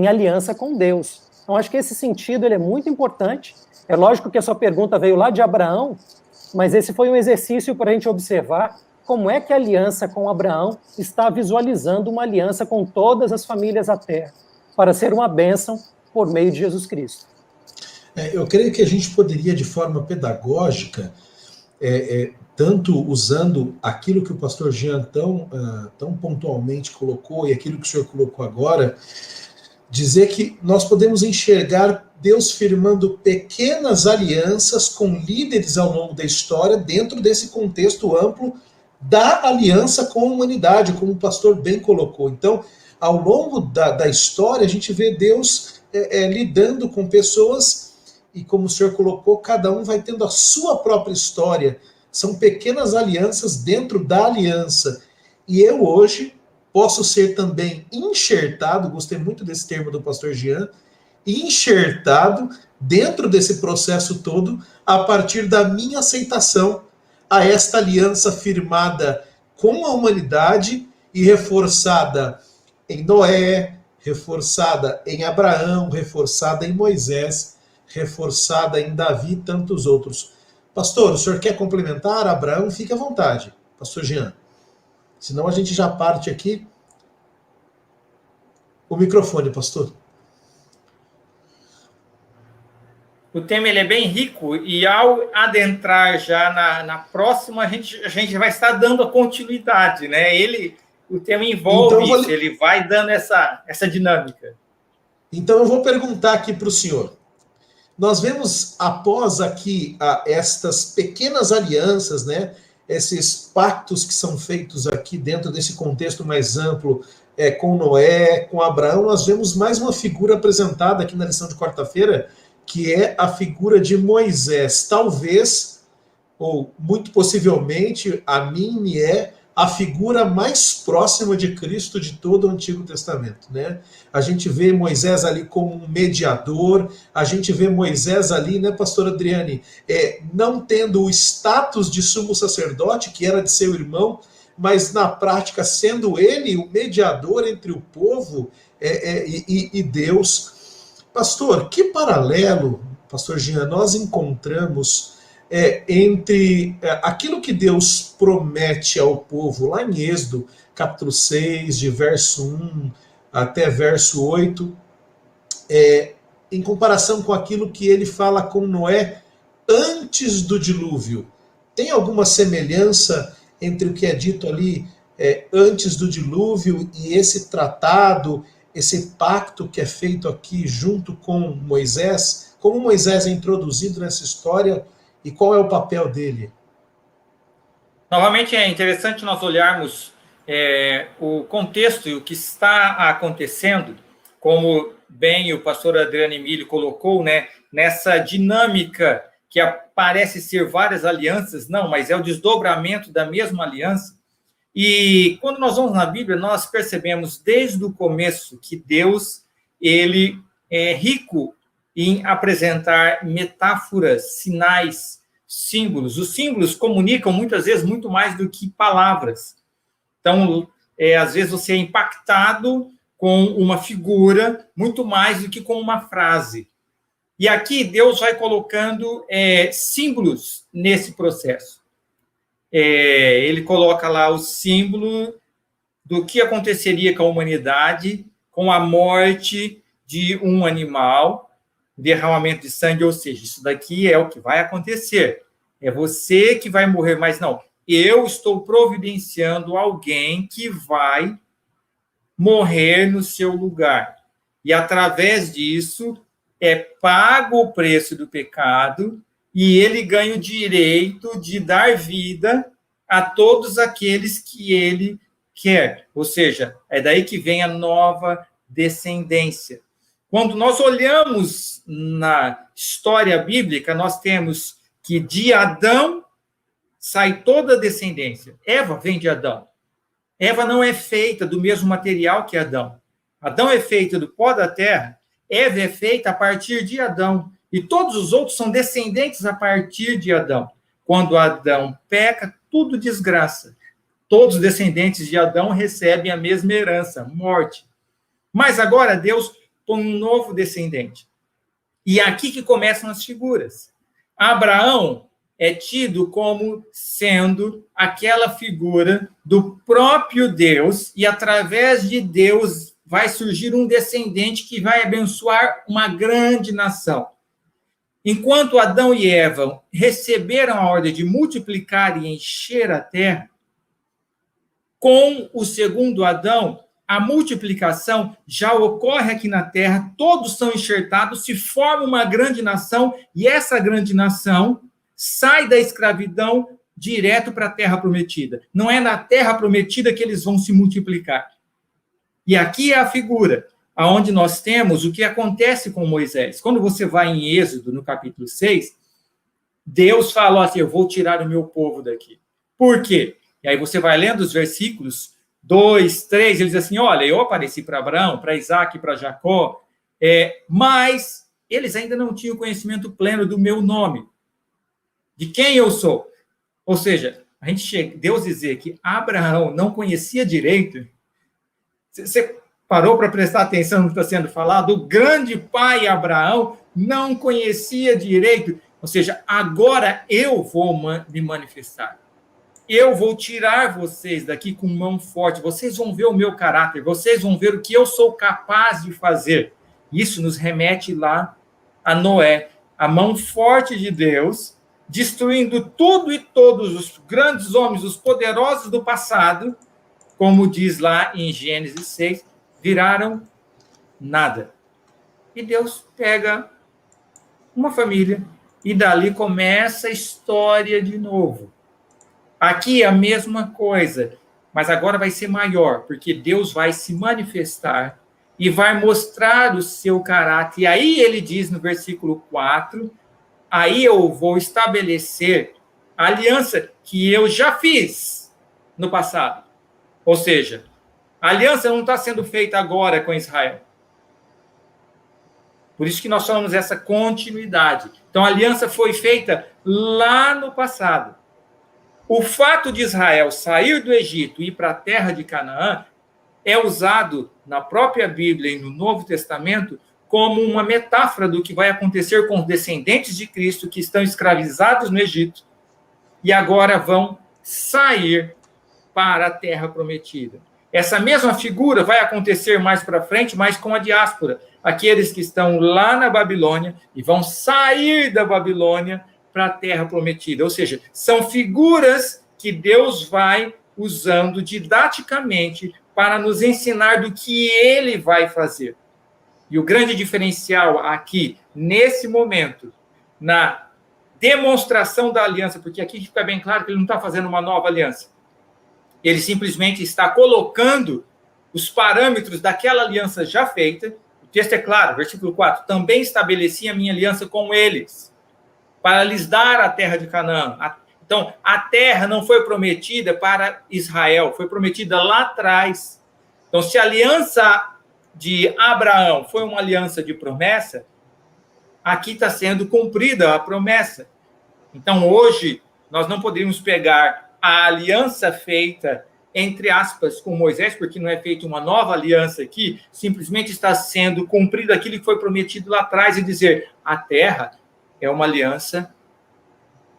aliança com Deus. Então acho que esse sentido ele é muito importante. É lógico que a sua pergunta veio lá de Abraão, mas esse foi um exercício para a gente observar como é que a aliança com Abraão está visualizando uma aliança com todas as famílias da terra, para ser uma bênção por meio de Jesus Cristo. Eu creio que a gente poderia, de forma pedagógica, tanto usando aquilo que o pastor Jean tão pontualmente colocou e aquilo que o senhor colocou agora, dizer que nós podemos enxergar Deus firmando pequenas alianças com líderes ao longo da história, dentro desse contexto amplo da aliança com a humanidade, como o pastor bem colocou. Então, ao longo da história, a gente vê Deus lidando com pessoas, e como o senhor colocou, cada um vai tendo a sua própria história. São pequenas alianças dentro da aliança. E eu hoje posso ser também enxertado, gostei muito desse termo do pastor Jean, enxertado dentro desse processo todo, a partir da minha aceitação a esta aliança firmada com a humanidade e reforçada em Noé, reforçada em Abraão, reforçada em Moisés, reforçada em Davi e tantos outros. Pastor, o senhor quer complementar? Abraão, fique à vontade. Pastor Jean. Senão a gente já parte aqui. O microfone, pastor. O tema ele é bem rico e ao adentrar já na próxima, a gente vai estar dando a continuidade, né? O tema envolve então, isso, ele vai dando essa dinâmica. Então eu vou perguntar aqui para o senhor. Nós vemos após aqui estas pequenas alianças, né? Esses pactos que são feitos aqui dentro desse contexto mais amplo, com Noé, com Abraão, nós vemos mais uma figura apresentada aqui na lição de quarta-feira, que é a figura de Moisés. Talvez, ou muito possivelmente, a mim me é a figura mais próxima de Cristo de todo o Antigo Testamento, né? A gente vê Moisés ali como um mediador, a gente vê Moisés ali, né, pastor Adriane, não tendo o status de sumo sacerdote, que era de seu irmão, mas na prática sendo ele o mediador entre o povo e Deus. Pastor, que paralelo, pastor Jean, nós encontramos entre aquilo que Deus promete ao povo, lá em Êxodo, capítulo 6, de verso 1 até verso 8, em comparação com aquilo que ele fala com Noé antes do dilúvio? Tem alguma semelhança entre o que é dito ali antes do dilúvio e esse tratado, esse pacto que é feito aqui junto com Moisés? Como Moisés é introduzido nessa história e qual é o papel dele? Novamente é interessante nós olharmos o contexto e o que está acontecendo, como bem o pastor Adriano Emílio colocou, né, nessa dinâmica que parece ser várias alianças, não, mas é o desdobramento da mesma aliança. E quando nós vamos na Bíblia, nós percebemos desde o começo que Deus, ele é rico em apresentar metáforas, sinais, símbolos. Os símbolos comunicam muitas vezes muito mais do que palavras. Então, às vezes você é impactado com uma figura muito mais do que com uma frase. E aqui Deus vai colocando símbolos nesse processo. Ele coloca lá o símbolo do que aconteceria com a humanidade, com a morte de um animal, derramamento de sangue, ou seja, isso daqui é o que vai acontecer. É você que vai morrer, mas não, eu estou providenciando alguém que vai morrer no seu lugar. E através disso é pago o preço do pecado e ele ganha o direito de dar vida a todos aqueles que ele quer. Ou seja, é daí que vem a nova descendência. Quando nós olhamos na história bíblica, nós temos que de Adão sai toda a descendência. Eva vem de Adão. Eva não é feita do mesmo material que Adão. Adão é feito do pó da terra, Eva é feita a partir de Adão. E todos os outros são descendentes a partir de Adão. Quando Adão peca, tudo desgraça. Todos os descendentes de Adão recebem a mesma herança, morte. Mas agora Deus põe um novo descendente. E é aqui que começam as figuras. Abraão é tido como sendo aquela figura do próprio Deus, e através de Deus vai surgir um descendente que vai abençoar uma grande nação. Enquanto Adão e Eva receberam a ordem de multiplicar e encher a terra, com o segundo Adão, a multiplicação já ocorre aqui na terra, todos são enxertados, se forma uma grande nação, e essa grande nação sai da escravidão direto para a terra prometida. Não é na terra prometida que eles vão se multiplicar. E aqui é a figura, aonde nós temos o que acontece com Moisés. Quando você vai em Êxodo, no capítulo 6, Deus fala assim, eu vou tirar o meu povo daqui. Por quê? E aí você vai lendo os versículos 2, 3, ele diz assim, olha, eu apareci para Abraão, para Isaac e para Jacó, mas eles ainda não tinham conhecimento pleno do meu nome, de quem eu sou. Ou seja, Deus dizer que Abraão não conhecia direito, você parou para prestar atenção no que está sendo falado? O grande pai Abraão não conhecia direito, ou seja, agora eu vou me manifestar. Eu vou tirar vocês daqui com mão forte, vocês vão ver o meu caráter, vocês vão ver o que eu sou capaz de fazer. Isso nos remete lá a Noé, a mão forte de Deus, destruindo tudo e todos os grandes homens, os poderosos do passado, como diz lá em Gênesis 6, viraram nada. E Deus pega uma família e dali começa a história de novo. Aqui é a mesma coisa, mas agora vai ser maior, porque Deus vai se manifestar e vai mostrar o seu caráter. E aí ele diz no versículo 4, aí eu vou estabelecer a aliança que eu já fiz no passado. Ou seja, a aliança não está sendo feita agora com Israel. Por isso que nós falamos essa continuidade. Então, a aliança foi feita lá no passado. O fato de Israel sair do Egito e ir para a terra de Canaã é usado na própria Bíblia e no Novo Testamento como uma metáfora do que vai acontecer com os descendentes de Cristo que estão escravizados no Egito e agora vão sair para a terra prometida. Essa mesma figura vai acontecer mais para frente, mas com a diáspora. Aqueles que estão lá na Babilônia e vão sair da Babilônia para a terra prometida. Ou seja, são figuras que Deus vai usando didaticamente para nos ensinar do que ele vai fazer. E o grande diferencial aqui, nesse momento, na demonstração da aliança, porque aqui fica bem claro que ele não está fazendo uma nova aliança. Ele simplesmente está colocando os parâmetros daquela aliança já feita. O texto é claro, versículo 4. Também estabeleci a minha aliança com eles, para lhes dar a terra de Canaã. Então, a terra não foi prometida para Israel, foi prometida lá atrás. Então, se a aliança de Abraão foi uma aliança de promessa, aqui está sendo cumprida a promessa. Então, hoje, nós não podemos pegar a aliança feita, entre aspas, com Moisés, porque não é feita uma nova aliança aqui, simplesmente está sendo cumprido aquilo que foi prometido lá atrás e dizer, a terra é uma aliança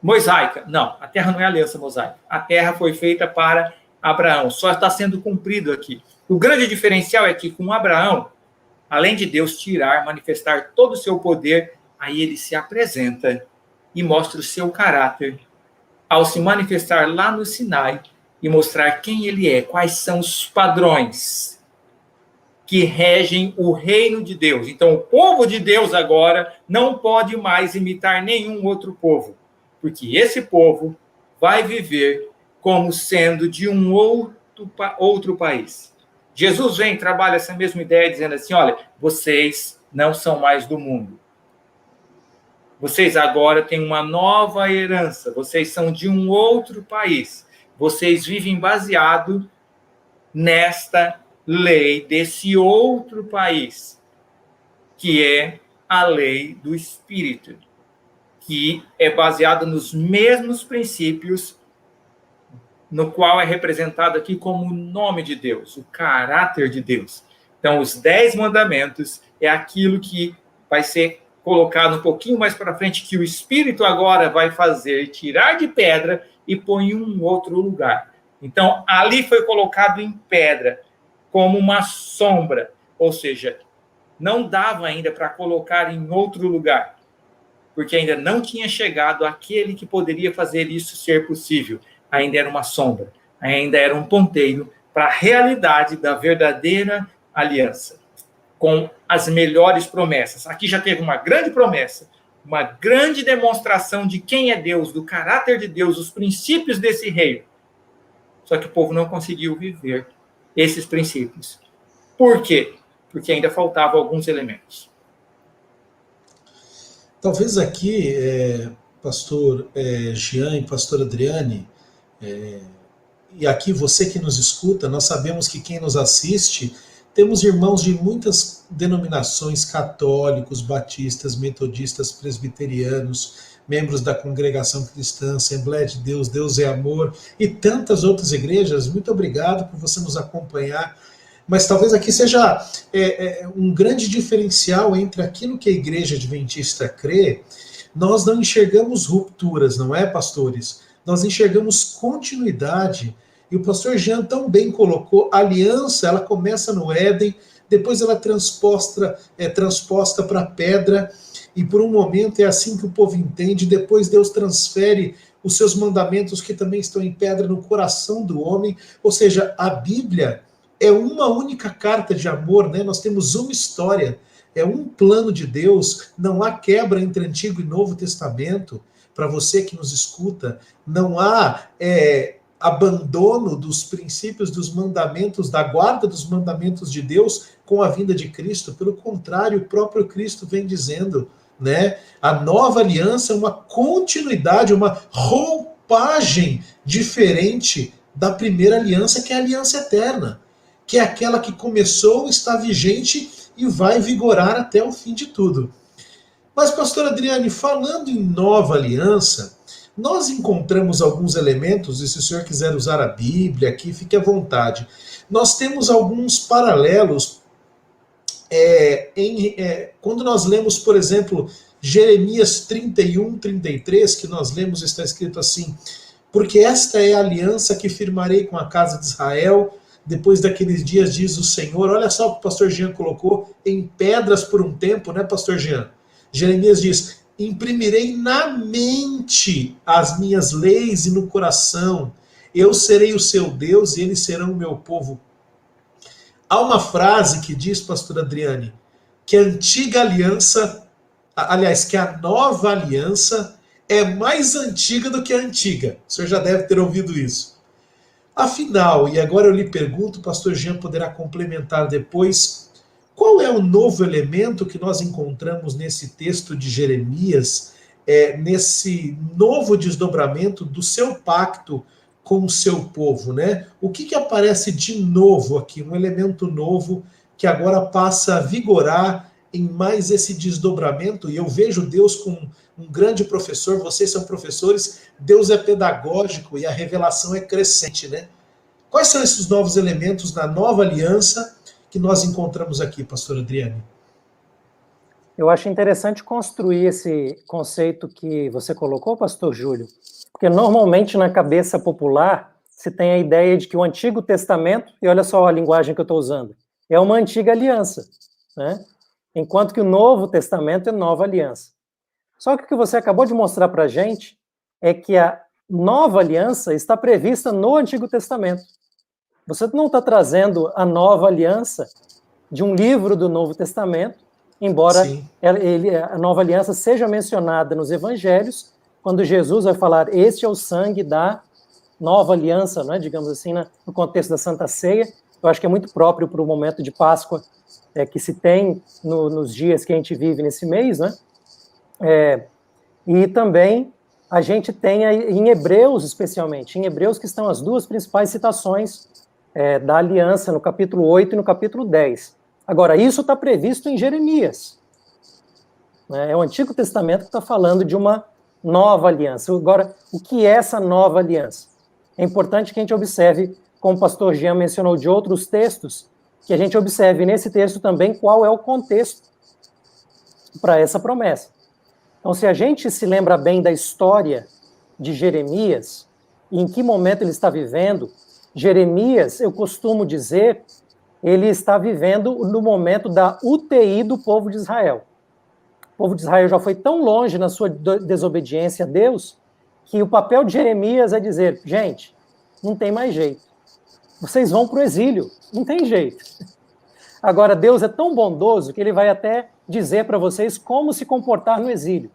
mosaica. Não, a terra não é aliança mosaica. A terra foi feita para Abraão, só está sendo cumprido aqui. O grande diferencial é que com Abraão, além de Deus tirar, manifestar todo o seu poder, aí ele se apresenta e mostra o seu caráter, ao se manifestar lá no Sinai e mostrar quem ele é, quais são os padrões que regem o reino de Deus. Então, o povo de Deus agora não pode mais imitar nenhum outro povo, porque esse povo vai viver como sendo de um outro país. Jesus vem e trabalha essa mesma ideia, dizendo assim, olha, vocês não são mais do mundo. Vocês agora têm uma nova herança, vocês são de um outro país. Vocês vivem baseado nesta lei desse outro país, que é a lei do Espírito, que é baseada nos mesmos princípios, no qual é representado aqui como o nome de Deus, o caráter de Deus. Então, os 10 mandamentos é aquilo que vai ser colocado um pouquinho mais para frente, que o Espírito agora vai fazer, tirar de pedra e pôr em um outro lugar. Então, ali foi colocado em pedra, como uma sombra, ou seja, não dava ainda para colocar em outro lugar, porque ainda não tinha chegado aquele que poderia fazer isso ser possível. Ainda era uma sombra, ainda era um ponteiro para a realidade da verdadeira aliança, com as melhores promessas. Aqui já teve uma grande promessa, uma grande demonstração de quem é Deus, do caráter de Deus, os princípios desse reino. Só que o povo não conseguiu viver esses princípios. Por quê? Porque ainda faltavam alguns elementos. Talvez aqui, pastor Jean e pastor Adriane, e aqui você que nos escuta, nós sabemos que quem nos assiste, temos irmãos de muitas denominações, católicos, batistas, metodistas, presbiterianos, membros da Congregação Cristã, Assembleia de Deus, Deus é Amor, e tantas outras igrejas. Muito obrigado por você nos acompanhar. Mas talvez aqui seja um grande diferencial entre aquilo que a Igreja Adventista crê. Nós não enxergamos rupturas, não é, pastores? Nós enxergamos continuidade. E o pastor Jean tão bem colocou, a aliança, ela começa no Éden, depois ela é transposta para a pedra, e por um momento é assim que o povo entende, depois Deus transfere os seus mandamentos que também estão em pedra no coração do homem. Ou seja, a Bíblia é uma única carta de amor, né? Nós temos uma história, é um plano de Deus, não há quebra entre Antigo e Novo Testamento. Para você que nos escuta, não há abandono dos princípios, dos mandamentos, da guarda dos mandamentos de Deus com a vinda de Cristo. Pelo contrário, o próprio Cristo vem dizendo, né? A nova aliança é uma continuidade, uma roupagem diferente da primeira aliança, que é a aliança eterna, que é aquela que começou, está vigente e vai vigorar até o fim de tudo. Mas, pastor Adriane, falando em nova aliança, nós encontramos alguns elementos, e se o senhor quiser usar a Bíblia aqui, fique à vontade. Nós temos alguns paralelos quando nós lemos, por exemplo, Jeremias 31, 33, que nós lemos, está escrito assim: porque esta é a aliança que firmarei com a casa de Israel, depois daqueles dias, diz o Senhor. Olha só o que o pastor Jean colocou, em pedras por um tempo, né, pastor Jean? Jeremias diz: imprimirei na mente as minhas leis e no coração, eu serei o seu Deus e eles serão o meu povo. Há uma frase que diz, pastor Adriane, que a antiga aliança, aliás, que a nova aliança é mais antiga do que a antiga. O senhor já deve ter ouvido isso. Afinal, e agora eu lhe pergunto, o pastor Jean poderá complementar depois, qual é o novo elemento que nós encontramos nesse texto de Jeremias, nesse novo desdobramento do seu pacto com o seu povo, né? O que aparece de novo aqui, um elemento novo que agora passa a vigorar em mais esse desdobramento? E eu vejo Deus como um grande professor, vocês são professores, Deus é pedagógico e a revelação é crescente, né? Quais são esses novos elementos na nova aliança que nós encontramos aqui, pastor Adriane? Eu acho interessante construir esse conceito que você colocou, pastor Júlio, porque normalmente na cabeça popular se tem a ideia de que o Antigo Testamento, e olha só a linguagem que eu estou usando, é uma antiga aliança, né? Enquanto que o Novo Testamento é nova aliança. Só que o que você acabou de mostrar para a gente é que a nova aliança está prevista no Antigo Testamento. Você não está trazendo a nova aliança de um livro do Novo Testamento, embora a nova aliança seja mencionada nos evangelhos, quando Jesus vai falar, este é o sangue da nova aliança, né, digamos assim, no contexto da Santa Ceia. Eu acho que é muito próprio para o momento de Páscoa que se tem nos dias que a gente vive nesse mês, né? E também a gente tem em Hebreus, especialmente, em Hebreus que estão as duas principais citações da aliança, no capítulo 8 e no capítulo 10. Agora, isso está previsto em Jeremias. É o Antigo Testamento que está falando de uma nova aliança. Agora, o que é essa nova aliança? É importante que a gente observe, como o pastor Jean mencionou de outros textos, que a gente observe nesse texto também qual é o contexto para essa promessa. Então, se a gente se lembra bem da história de Jeremias, e em que momento ele está vivendo, Jeremias, eu costumo dizer, ele está vivendo no momento da UTI do povo de Israel. O povo de Israel já foi tão longe na sua desobediência a Deus, que o papel de Jeremias é dizer, gente, não tem mais jeito. vocês vão para o exílio, não tem jeito. Agora, Deus é tão bondoso que ele vai até dizer para vocês como se comportar no exílio.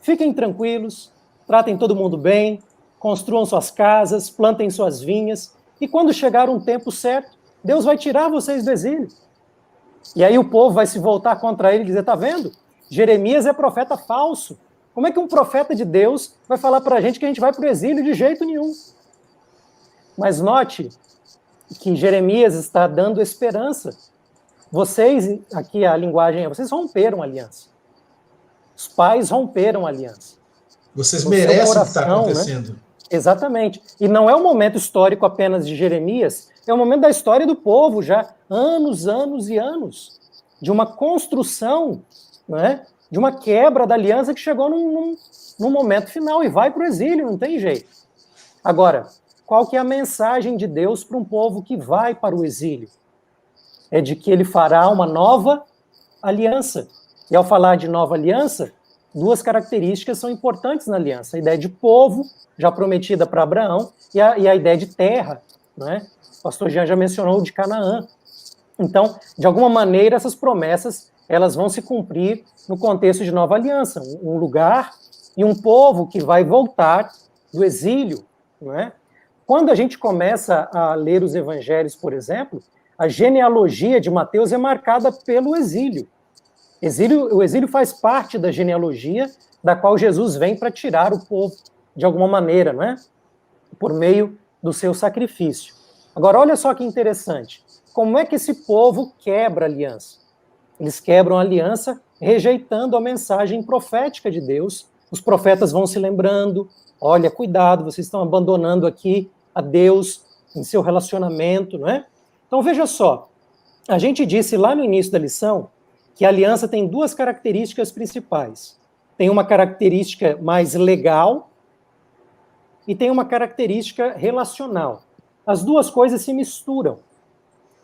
Fiquem tranquilos, tratem todo mundo bem, construam suas casas, plantem suas vinhas, e quando chegar um tempo certo, Deus vai tirar vocês do exílio. E aí o povo vai se voltar contra ele e dizer, tá vendo? Jeremias é profeta falso. Como é que um profeta de Deus vai falar para a gente que a gente vai para o exílio? De jeito nenhum. Mas note que Jeremias está dando esperança. Vocês, aqui a linguagem é, vocês romperam a aliança. Os pais romperam a aliança. Vocês merecem o que está acontecendo. Né? Exatamente. E não é um momento histórico apenas de Jeremias, é um momento da história do povo, já anos, anos e anos, de uma construção, né, de uma quebra da aliança que chegou num momento final e vai para o exílio, não tem jeito. Agora, qual que é a mensagem de Deus para um povo que vai para o exílio? É de que ele fará uma nova aliança. E ao falar de nova aliança, duas características são importantes na aliança. A ideia de povo, já prometida para Abraão, e a ideia de terra, né? O pastor Jean já mencionou de Canaã. Então, de alguma maneira, essas promessas elas vão se cumprir no contexto de nova aliança. Um lugar e um povo que vai voltar do exílio, não é? Quando a gente começa a ler os evangelhos, por exemplo, a genealogia de Mateus é marcada pelo exílio. O exílio faz parte da genealogia da qual Jesus vem para tirar o povo, de alguma maneira, não é? Por meio do seu sacrifício. Agora, olha só que interessante. Como é que esse povo quebra a aliança? Eles quebram a aliança rejeitando a mensagem profética de Deus. Os profetas vão se lembrando, olha, cuidado, vocês estão abandonando aqui a Deus em seu relacionamento, não é? Então, veja só, a gente disse lá no início da lição que a aliança tem duas características principais. Tem uma característica mais legal e tem uma característica relacional. As duas coisas se misturam.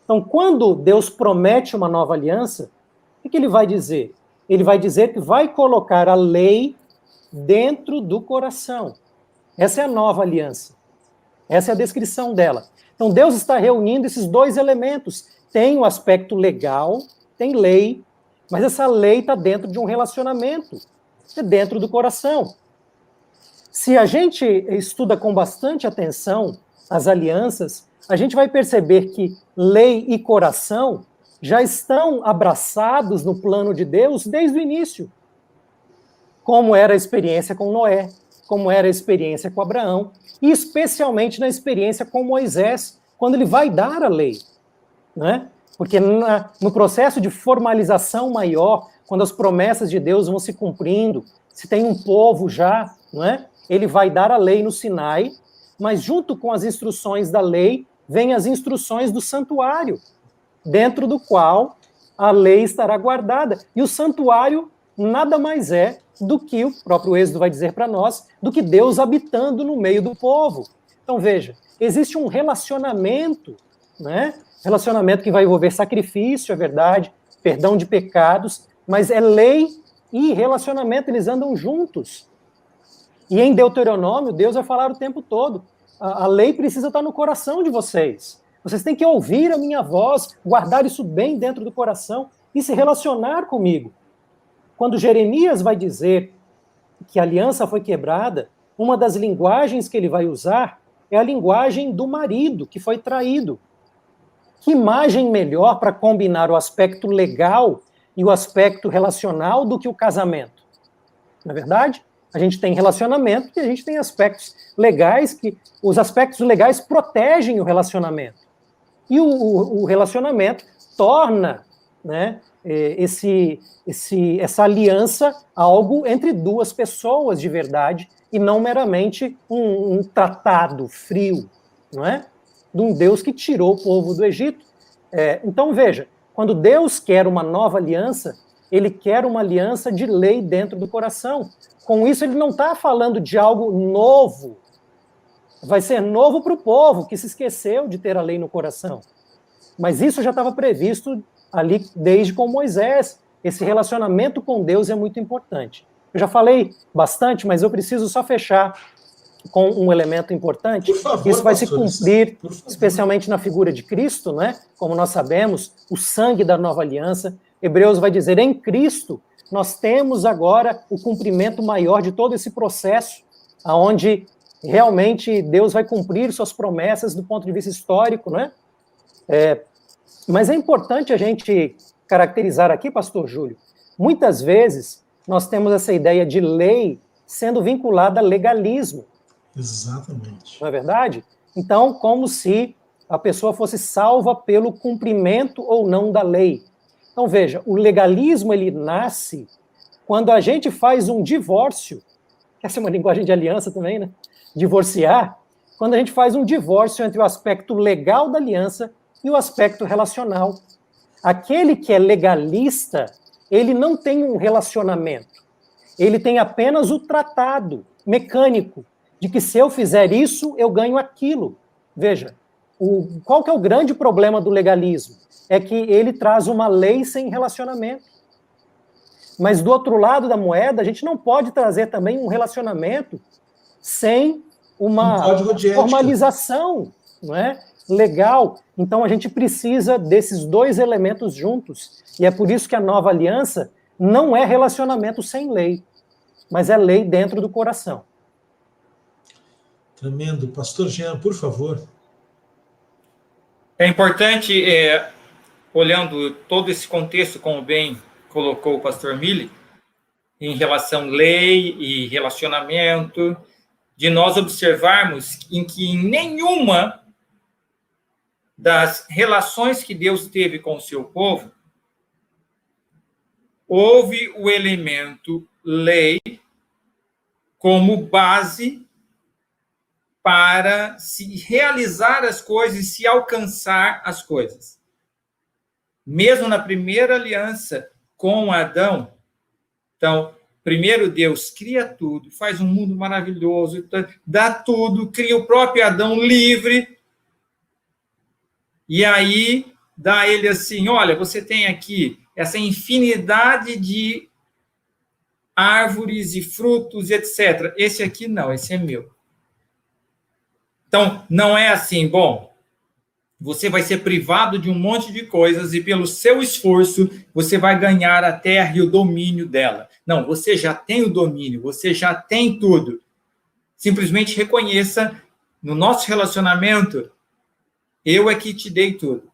Então, quando Deus promete uma nova aliança, o que ele vai dizer? Ele vai dizer que vai colocar a lei dentro do coração. Essa é a nova aliança. Essa é a descrição dela. Então, Deus está reunindo esses dois elementos. Tem o aspecto legal, tem lei, mas essa lei está dentro de um relacionamento, é dentro do coração. Se a gente estuda com bastante atenção as alianças, a gente vai perceber que lei e coração já estão abraçados no plano de Deus desde o início. Como era a experiência com Noé, como era a experiência com Abraão, e especialmente na experiência com Moisés, quando ele vai dar a lei, né? Porque no processo de formalização maior, quando as promessas de Deus vão se cumprindo, se tem um povo já, não é? Ele vai dar a lei no Sinai, mas junto com as instruções da lei, vêm as instruções do santuário, dentro do qual a lei estará guardada. E o santuário nada mais é do que, o próprio Êxodo vai dizer para nós, do que Deus habitando no meio do povo. Então veja, existe um relacionamento, né? Relacionamento que vai envolver sacrifício, é verdade, perdão de pecados, mas é lei e relacionamento, eles andam juntos. E em Deuteronômio, Deus vai falar o tempo todo, a lei precisa estar no coração de vocês. Vocês têm que ouvir a minha voz, guardar isso bem dentro do coração e se relacionar comigo. Quando Jeremias vai dizer que a aliança foi quebrada, uma das linguagens que ele vai usar é a linguagem do marido que foi traído. Que imagem melhor para combinar o aspecto legal e o aspecto relacional do que o casamento? Não é verdade? A gente tem relacionamento e a gente tem aspectos legais, que os aspectos legais protegem o relacionamento. E o relacionamento torna, né, essa aliança algo entre duas pessoas de verdade e não meramente um tratado frio, não é? De um Deus que tirou o povo do Egito. Então, veja, quando Deus quer uma nova aliança, ele quer uma aliança de lei dentro do coração. Com isso, ele não está falando de algo novo. Vai ser novo para o povo, que se esqueceu de ter a lei no coração. Mas isso já estava previsto ali desde com Moisés. Esse relacionamento com Deus é muito importante. Eu já falei bastante, mas eu preciso só fechar com um elemento importante? Por favor, isso vai se pastores, cumprir, especialmente na figura de Cristo, né? Como nós sabemos, o sangue da nova aliança. Hebreus vai dizer, em Cristo, nós temos agora o cumprimento maior de todo esse processo, onde realmente Deus vai cumprir suas promessas do ponto de vista histórico, né? Mas é importante a gente caracterizar aqui, pastor Júlio, muitas vezes nós temos essa ideia de lei sendo vinculada a legalismo. Exatamente. Não é verdade? Então, como se a pessoa fosse salva pelo cumprimento ou não da lei. Então, veja, o legalismo, ele nasce quando a gente faz um divórcio, essa é uma linguagem de aliança também, né? Divorciar, quando a gente faz um divórcio entre o aspecto legal da aliança e o aspecto relacional. Aquele que é legalista, ele não tem um relacionamento. Ele tem apenas o tratado mecânico de que se eu fizer isso, eu ganho aquilo. Veja, qual que é o grande problema do legalismo? É que ele traz uma lei sem relacionamento. Mas do outro lado da moeda, a gente não pode trazer também um relacionamento sem uma formalização, não é? Legal. Então a gente precisa desses dois elementos juntos. E é por isso que a nova aliança não é relacionamento sem lei, mas é lei dentro do coração. Tremendo. Pastor Jean, por favor. É importante, olhando todo esse contexto, como bem colocou o pastor Mille, em relação à lei e relacionamento, de nós observarmos em que em nenhuma das relações que Deus teve com o seu povo, houve o elemento lei como base para se realizar as coisas e se alcançar as coisas. Mesmo na primeira aliança com Adão, então, primeiro Deus cria tudo, faz um mundo maravilhoso, dá tudo, cria o próprio Adão livre, e aí dá a ele assim, olha, você tem aqui essa infinidade de árvores e frutos, etc. Esse aqui não, esse é meu. Então, não é assim, bom, você vai ser privado de um monte de coisas e pelo seu esforço você vai ganhar a terra e o domínio dela. Não, você já tem o domínio, você já tem tudo. Simplesmente reconheça, no nosso relacionamento, eu é que te dei tudo.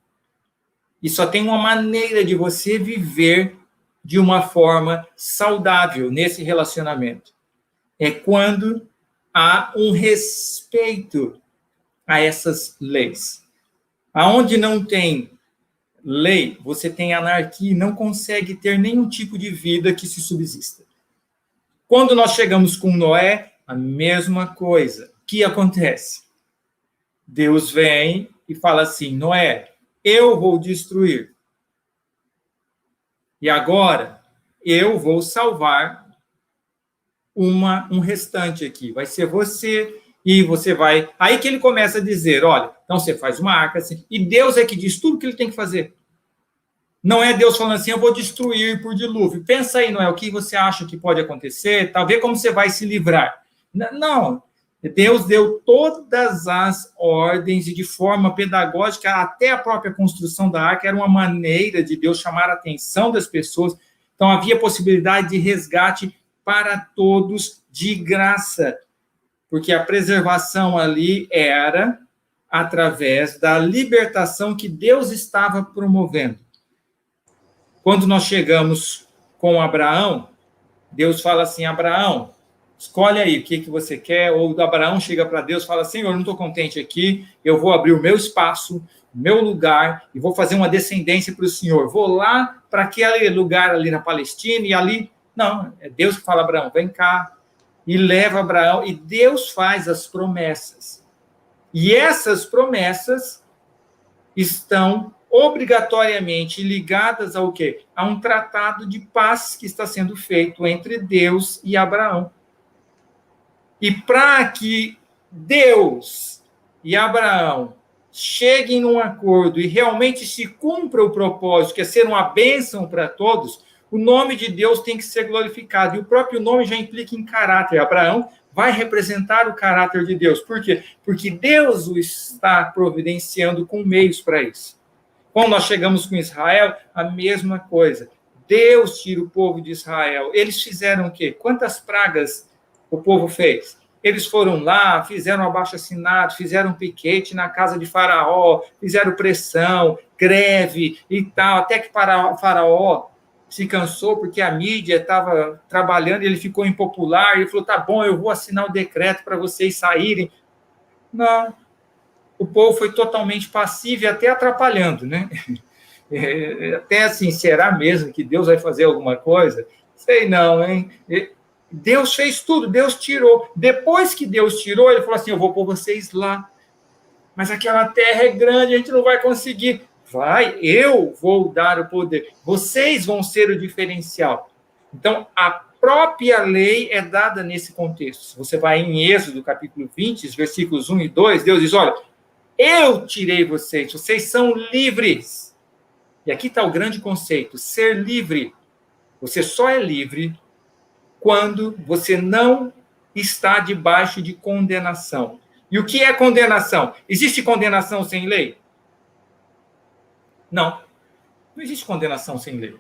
E só tem uma maneira de você viver de uma forma saudável nesse relacionamento. É quando há um respeito a essas leis. Aonde não tem lei, você tem anarquia e não consegue ter nenhum tipo de vida que se subsista. Quando nós chegamos com Noé, a mesma coisa. O que acontece? Deus vem e fala assim, Noé, eu vou destruir. E agora, eu vou salvar um restante aqui. Vai ser você... E você vai... Aí que ele começa a dizer, olha, então você faz uma arca assim, e Deus é que diz tudo o que ele tem que fazer. Não é Deus falando assim, eu vou destruir por dilúvio. Pensa aí, Noé, o que você acha que pode acontecer? Talvez como você vai se livrar. Não, Deus deu todas as ordens e de forma pedagógica, até a própria construção da arca era uma maneira de Deus chamar a atenção das pessoas. Então havia possibilidade de resgate para todos de graça. Porque a preservação ali era através da libertação que Deus estava promovendo. Quando nós chegamos com Abraão, Deus fala assim, Abraão, escolhe aí o que você quer, ou Abraão chega para Deus e fala, Senhor, eu não estou contente aqui, eu vou abrir o meu espaço, o meu lugar, e vou fazer uma descendência para o Senhor. Vou lá para aquele lugar ali na Palestina, e ali... Não, é Deus que fala, Abraão, vem cá, e leva Abraão, e Deus faz as promessas. E essas promessas estão obrigatoriamente ligadas ao quê? A um tratado de paz que está sendo feito entre Deus e Abraão. E para que Deus e Abraão cheguem num acordo e realmente se cumpra o propósito, que é ser uma bênção para todos, o nome de Deus tem que ser glorificado. E o próprio nome já implica em caráter. Abraão vai representar o caráter de Deus. Por quê? Porque Deus o está providenciando com meios para isso. Quando nós chegamos com Israel, a mesma coisa. Deus tira o povo de Israel. Eles fizeram o quê? Quantas pragas o povo fez? Eles foram lá, fizeram abaixo-assinado, fizeram piquete na casa de Faraó, fizeram pressão, greve e tal, até que Faraó se cansou porque a mídia estava trabalhando e ele ficou impopular. Ele falou, tá bom, eu vou assinar o decreto para vocês saírem. Não, o povo foi totalmente passivo e até atrapalhando, né? Até assim, será mesmo que Deus vai fazer alguma coisa? Sei não, hein? Deus fez tudo, Deus tirou. Depois que Deus tirou, ele falou assim, eu vou pôr vocês lá. Mas aquela terra é grande, a gente não vai conseguir. Vai, eu vou dar o poder. Vocês vão ser o diferencial. Então, a própria lei é dada nesse contexto. Se você vai em Êxodo, capítulo 20, versículos 1 e 2, Deus diz, olha, eu tirei vocês, vocês são livres. E aqui está o grande conceito, ser livre. Você só é livre quando você não está debaixo de condenação. E o que é condenação? Existe condenação sem lei? Não. Não existe condenação sem lei.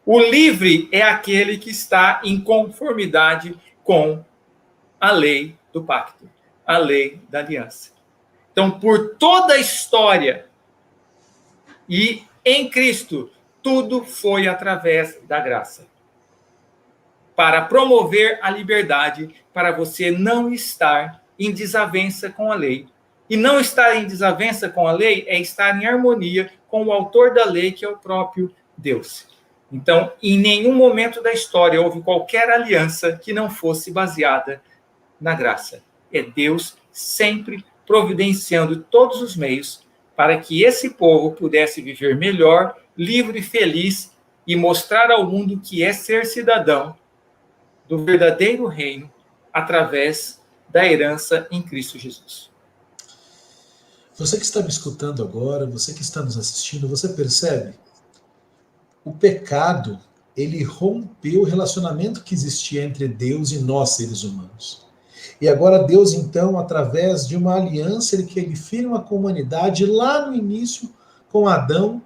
O livre é aquele que está em conformidade com a lei do pacto, a lei da aliança. Então, por toda a história e em Cristo, tudo foi através da graça. Para promover a liberdade, para você não estar em desavença com a lei. E não estar em desavença com a lei é estar em harmonia com o autor da lei, que é o próprio Deus. Então, em nenhum momento da história houve qualquer aliança que não fosse baseada na graça. É Deus sempre providenciando todos os meios para que esse povo pudesse viver melhor, livre e feliz e mostrar ao mundo que é ser cidadão do verdadeiro reino através da herança em Cristo Jesus. Você que está me escutando agora, você que está nos assistindo, você percebe? O pecado, ele rompeu o relacionamento que existia entre Deus e nós, seres humanos. E agora Deus, então, através de uma aliança que ele firma com a humanidade, lá no início, com Adão,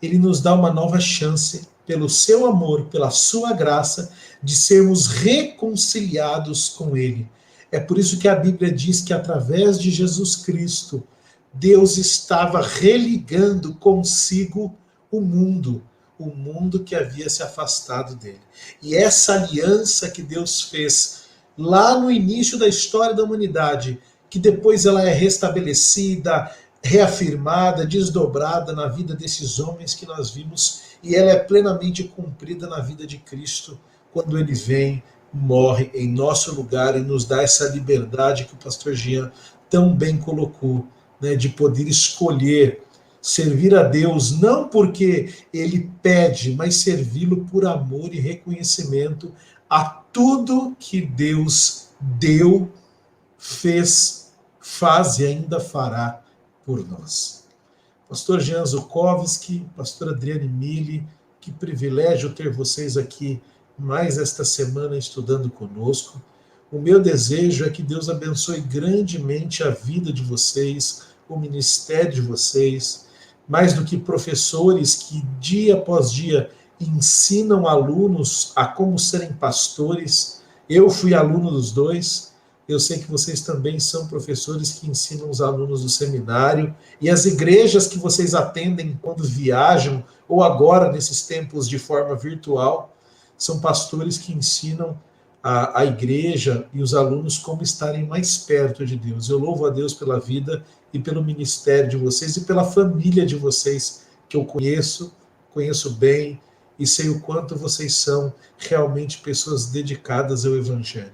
ele nos dá uma nova chance, pelo seu amor, pela sua graça, de sermos reconciliados com ele. É por isso que a Bíblia diz que através de Jesus Cristo, Deus estava religando consigo o mundo que havia se afastado dele. E essa aliança que Deus fez lá no início da história da humanidade, que depois ela é restabelecida, reafirmada, desdobrada na vida desses homens que nós vimos, e ela é plenamente cumprida na vida de Cristo, quando ele vem, morre em nosso lugar e nos dá essa liberdade que o pastor Jean tão bem colocou, né, de poder escolher servir a Deus, não porque ele pede, mas servi-lo por amor e reconhecimento a tudo que Deus deu, fez, faz e ainda fará por nós. Pastor Jean Zukovski, pastor Adriane Mille, que privilégio ter vocês aqui mais esta semana estudando conosco. O meu desejo é que Deus abençoe grandemente a vida de vocês, o ministério de vocês, mais do que professores que dia após dia ensinam alunos a como serem pastores. Eu fui aluno dos dois, eu sei que vocês também são professores que ensinam os alunos do seminário, e as igrejas que vocês atendem quando viajam, ou agora nesses tempos de forma virtual, são pastores que ensinam a igreja e os alunos como estarem mais perto de Deus. Eu louvo a Deus pela vida e pelo ministério de vocês e pela família de vocês, que eu conheço bem, e sei o quanto vocês são realmente pessoas dedicadas ao Evangelho.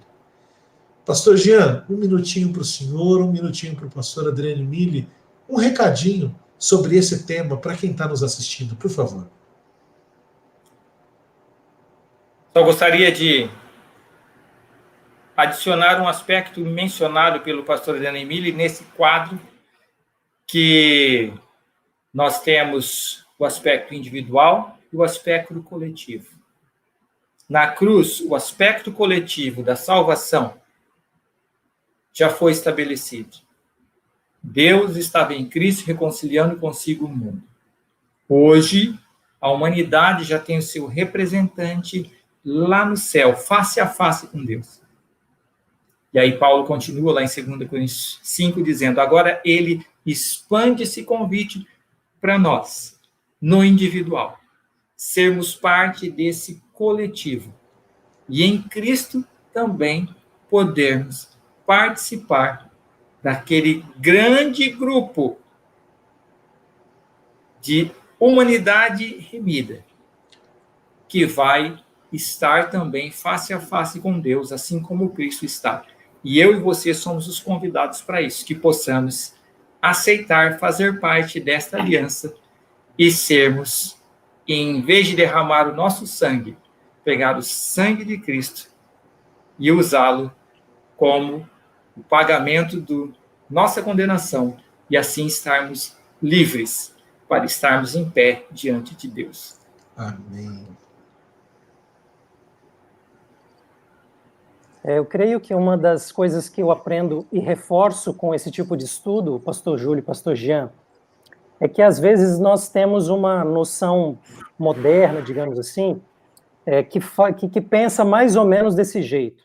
Pastor Jean, um minutinho para o senhor, um minutinho para o pastor Adriane Mille, um recadinho sobre esse tema para quem está nos assistindo, por favor. Só gostaria de adicionar um aspecto mencionado pelo pastor Adriane Mille nesse quadro, que nós temos o aspecto individual e o aspecto coletivo. Na cruz, o aspecto coletivo da salvação já foi estabelecido. Deus estava em Cristo reconciliando consigo o mundo. Hoje, a humanidade já tem o seu representante lá no céu, face a face com Deus. E aí Paulo continua lá em 2 Coríntios 5, dizendo, agora ele expande esse convite para nós, no individual, sermos parte desse coletivo. E em Cristo também podermos participar daquele grande grupo de humanidade remida, que vai estar também face a face com Deus, assim como Cristo está. E eu e você somos os convidados para isso, que possamos aceitar, fazer parte desta aliança e sermos, em vez de derramar o nosso sangue, pegar o sangue de Cristo e usá-lo como o pagamento da nossa condenação e assim estarmos livres para estarmos em pé diante de Deus. Amém. Eu creio que uma das coisas que eu aprendo e reforço com esse tipo de estudo, pastor Júlio e pastor Jean, é que às vezes nós temos uma noção moderna, digamos assim, que pensa mais ou menos desse jeito.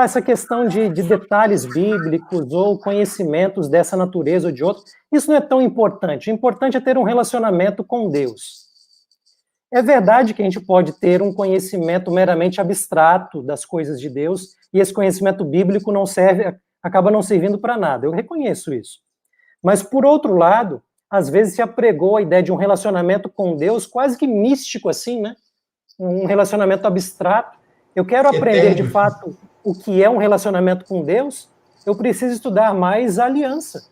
Essa questão de detalhes bíblicos ou conhecimentos dessa natureza ou de outra, isso não é tão importante. O importante é ter um relacionamento com Deus. É verdade que a gente pode ter um conhecimento meramente abstrato das coisas de Deus e esse conhecimento bíblico acaba não servindo para nada. Eu reconheço isso. Mas, por outro lado, às vezes se apregou a ideia de um relacionamento com Deus quase que místico, assim, né? Um relacionamento abstrato. Eu quero aprender, de fato, o que é um relacionamento com Deus, eu preciso estudar mais a aliança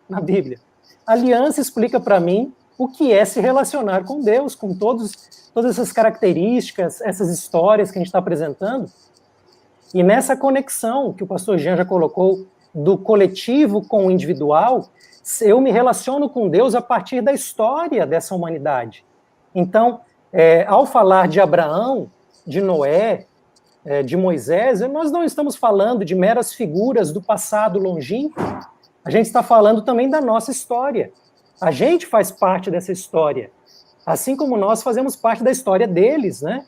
na Bíblia. A aliança explica para mim o que é se relacionar com Deus, com todas essas características, essas histórias que a gente está apresentando. E nessa conexão que o pastor Jean já colocou do coletivo com o individual, eu me relaciono com Deus a partir da história dessa humanidade. Então, ao falar de Abraão, de Noé, de Moisés, nós não estamos falando de meras figuras do passado longínquo, a gente está falando também da nossa história. A gente faz parte dessa história, assim como nós fazemos parte da história deles, né?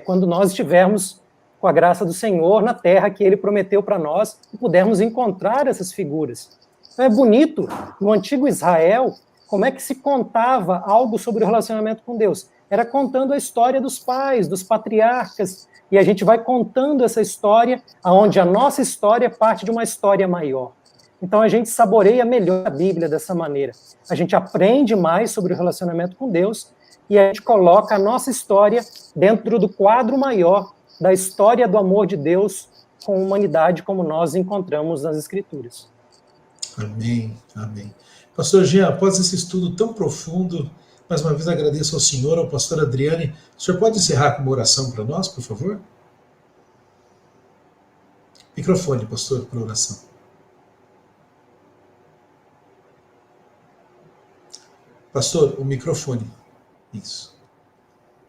Quando nós estivermos, com a graça do Senhor, na terra que Ele prometeu para nós, e pudermos encontrar essas figuras. Então é bonito, no antigo Israel, como é que se contava algo sobre o relacionamento com Deus. Era contando a história dos pais, dos patriarcas, e a gente vai contando essa história, onde a nossa história é parte de uma história maior. Então, a gente saboreia melhor a Bíblia dessa maneira. A gente aprende mais sobre o relacionamento com Deus e a gente coloca a nossa história dentro do quadro maior da história do amor de Deus com a humanidade, como nós encontramos nas Escrituras. Amém, amém. Pastor Jean, após esse estudo tão profundo, mais uma vez agradeço ao senhor, ao pastor Adriane. O senhor pode encerrar com uma oração para nós, por favor? Microfone, pastor, para oração. Pastor, o microfone. Isso.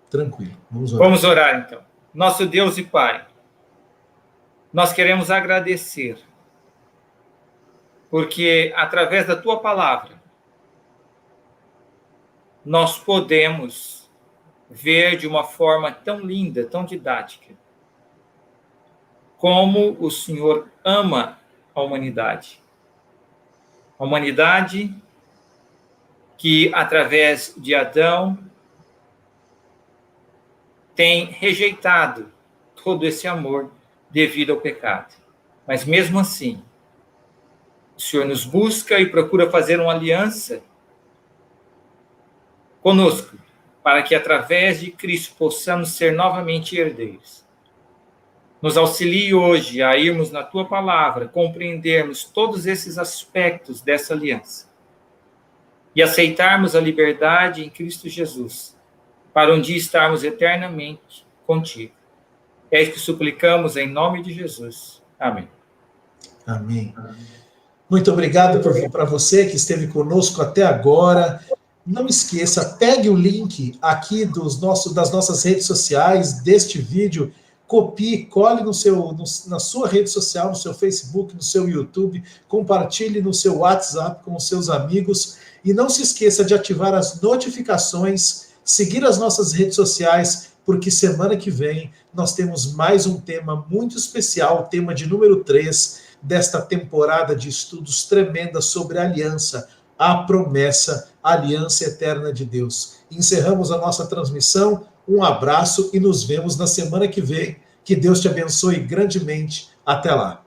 Tranquilo. Vamos orar. Vamos orar, então. Nosso Deus e Pai, nós queremos agradecer, porque através da Tua palavra, nós podemos ver de uma forma tão linda, tão didática, como o Senhor ama a humanidade. A humanidade que, através de Adão, tem rejeitado todo esse amor devido ao pecado. Mas, mesmo assim, o Senhor nos busca e procura fazer uma aliança conosco, para que, através de Cristo, possamos ser novamente herdeiros. Nos auxilie hoje a irmos na Tua palavra, compreendermos todos esses aspectos dessa aliança e aceitarmos a liberdade em Cristo Jesus, para um dia estarmos eternamente contigo. É isso que suplicamos em nome de Jesus. Amém. Amém. Muito obrigado para você que esteve conosco até agora. Não esqueça, pegue o link aqui das nossas redes sociais, deste vídeo, copie, cole na sua rede social, no seu Facebook, no seu YouTube, compartilhe no seu WhatsApp com os seus amigos e não se esqueça de ativar as notificações, seguir as nossas redes sociais, porque semana que vem nós temos mais um tema muito especial, o tema de número 3 desta temporada de estudos tremenda sobre a aliança, a promessa, a aliança eterna de Deus. Encerramos a nossa transmissão, um abraço e nos vemos na semana que vem. Que Deus te abençoe grandemente. Até lá.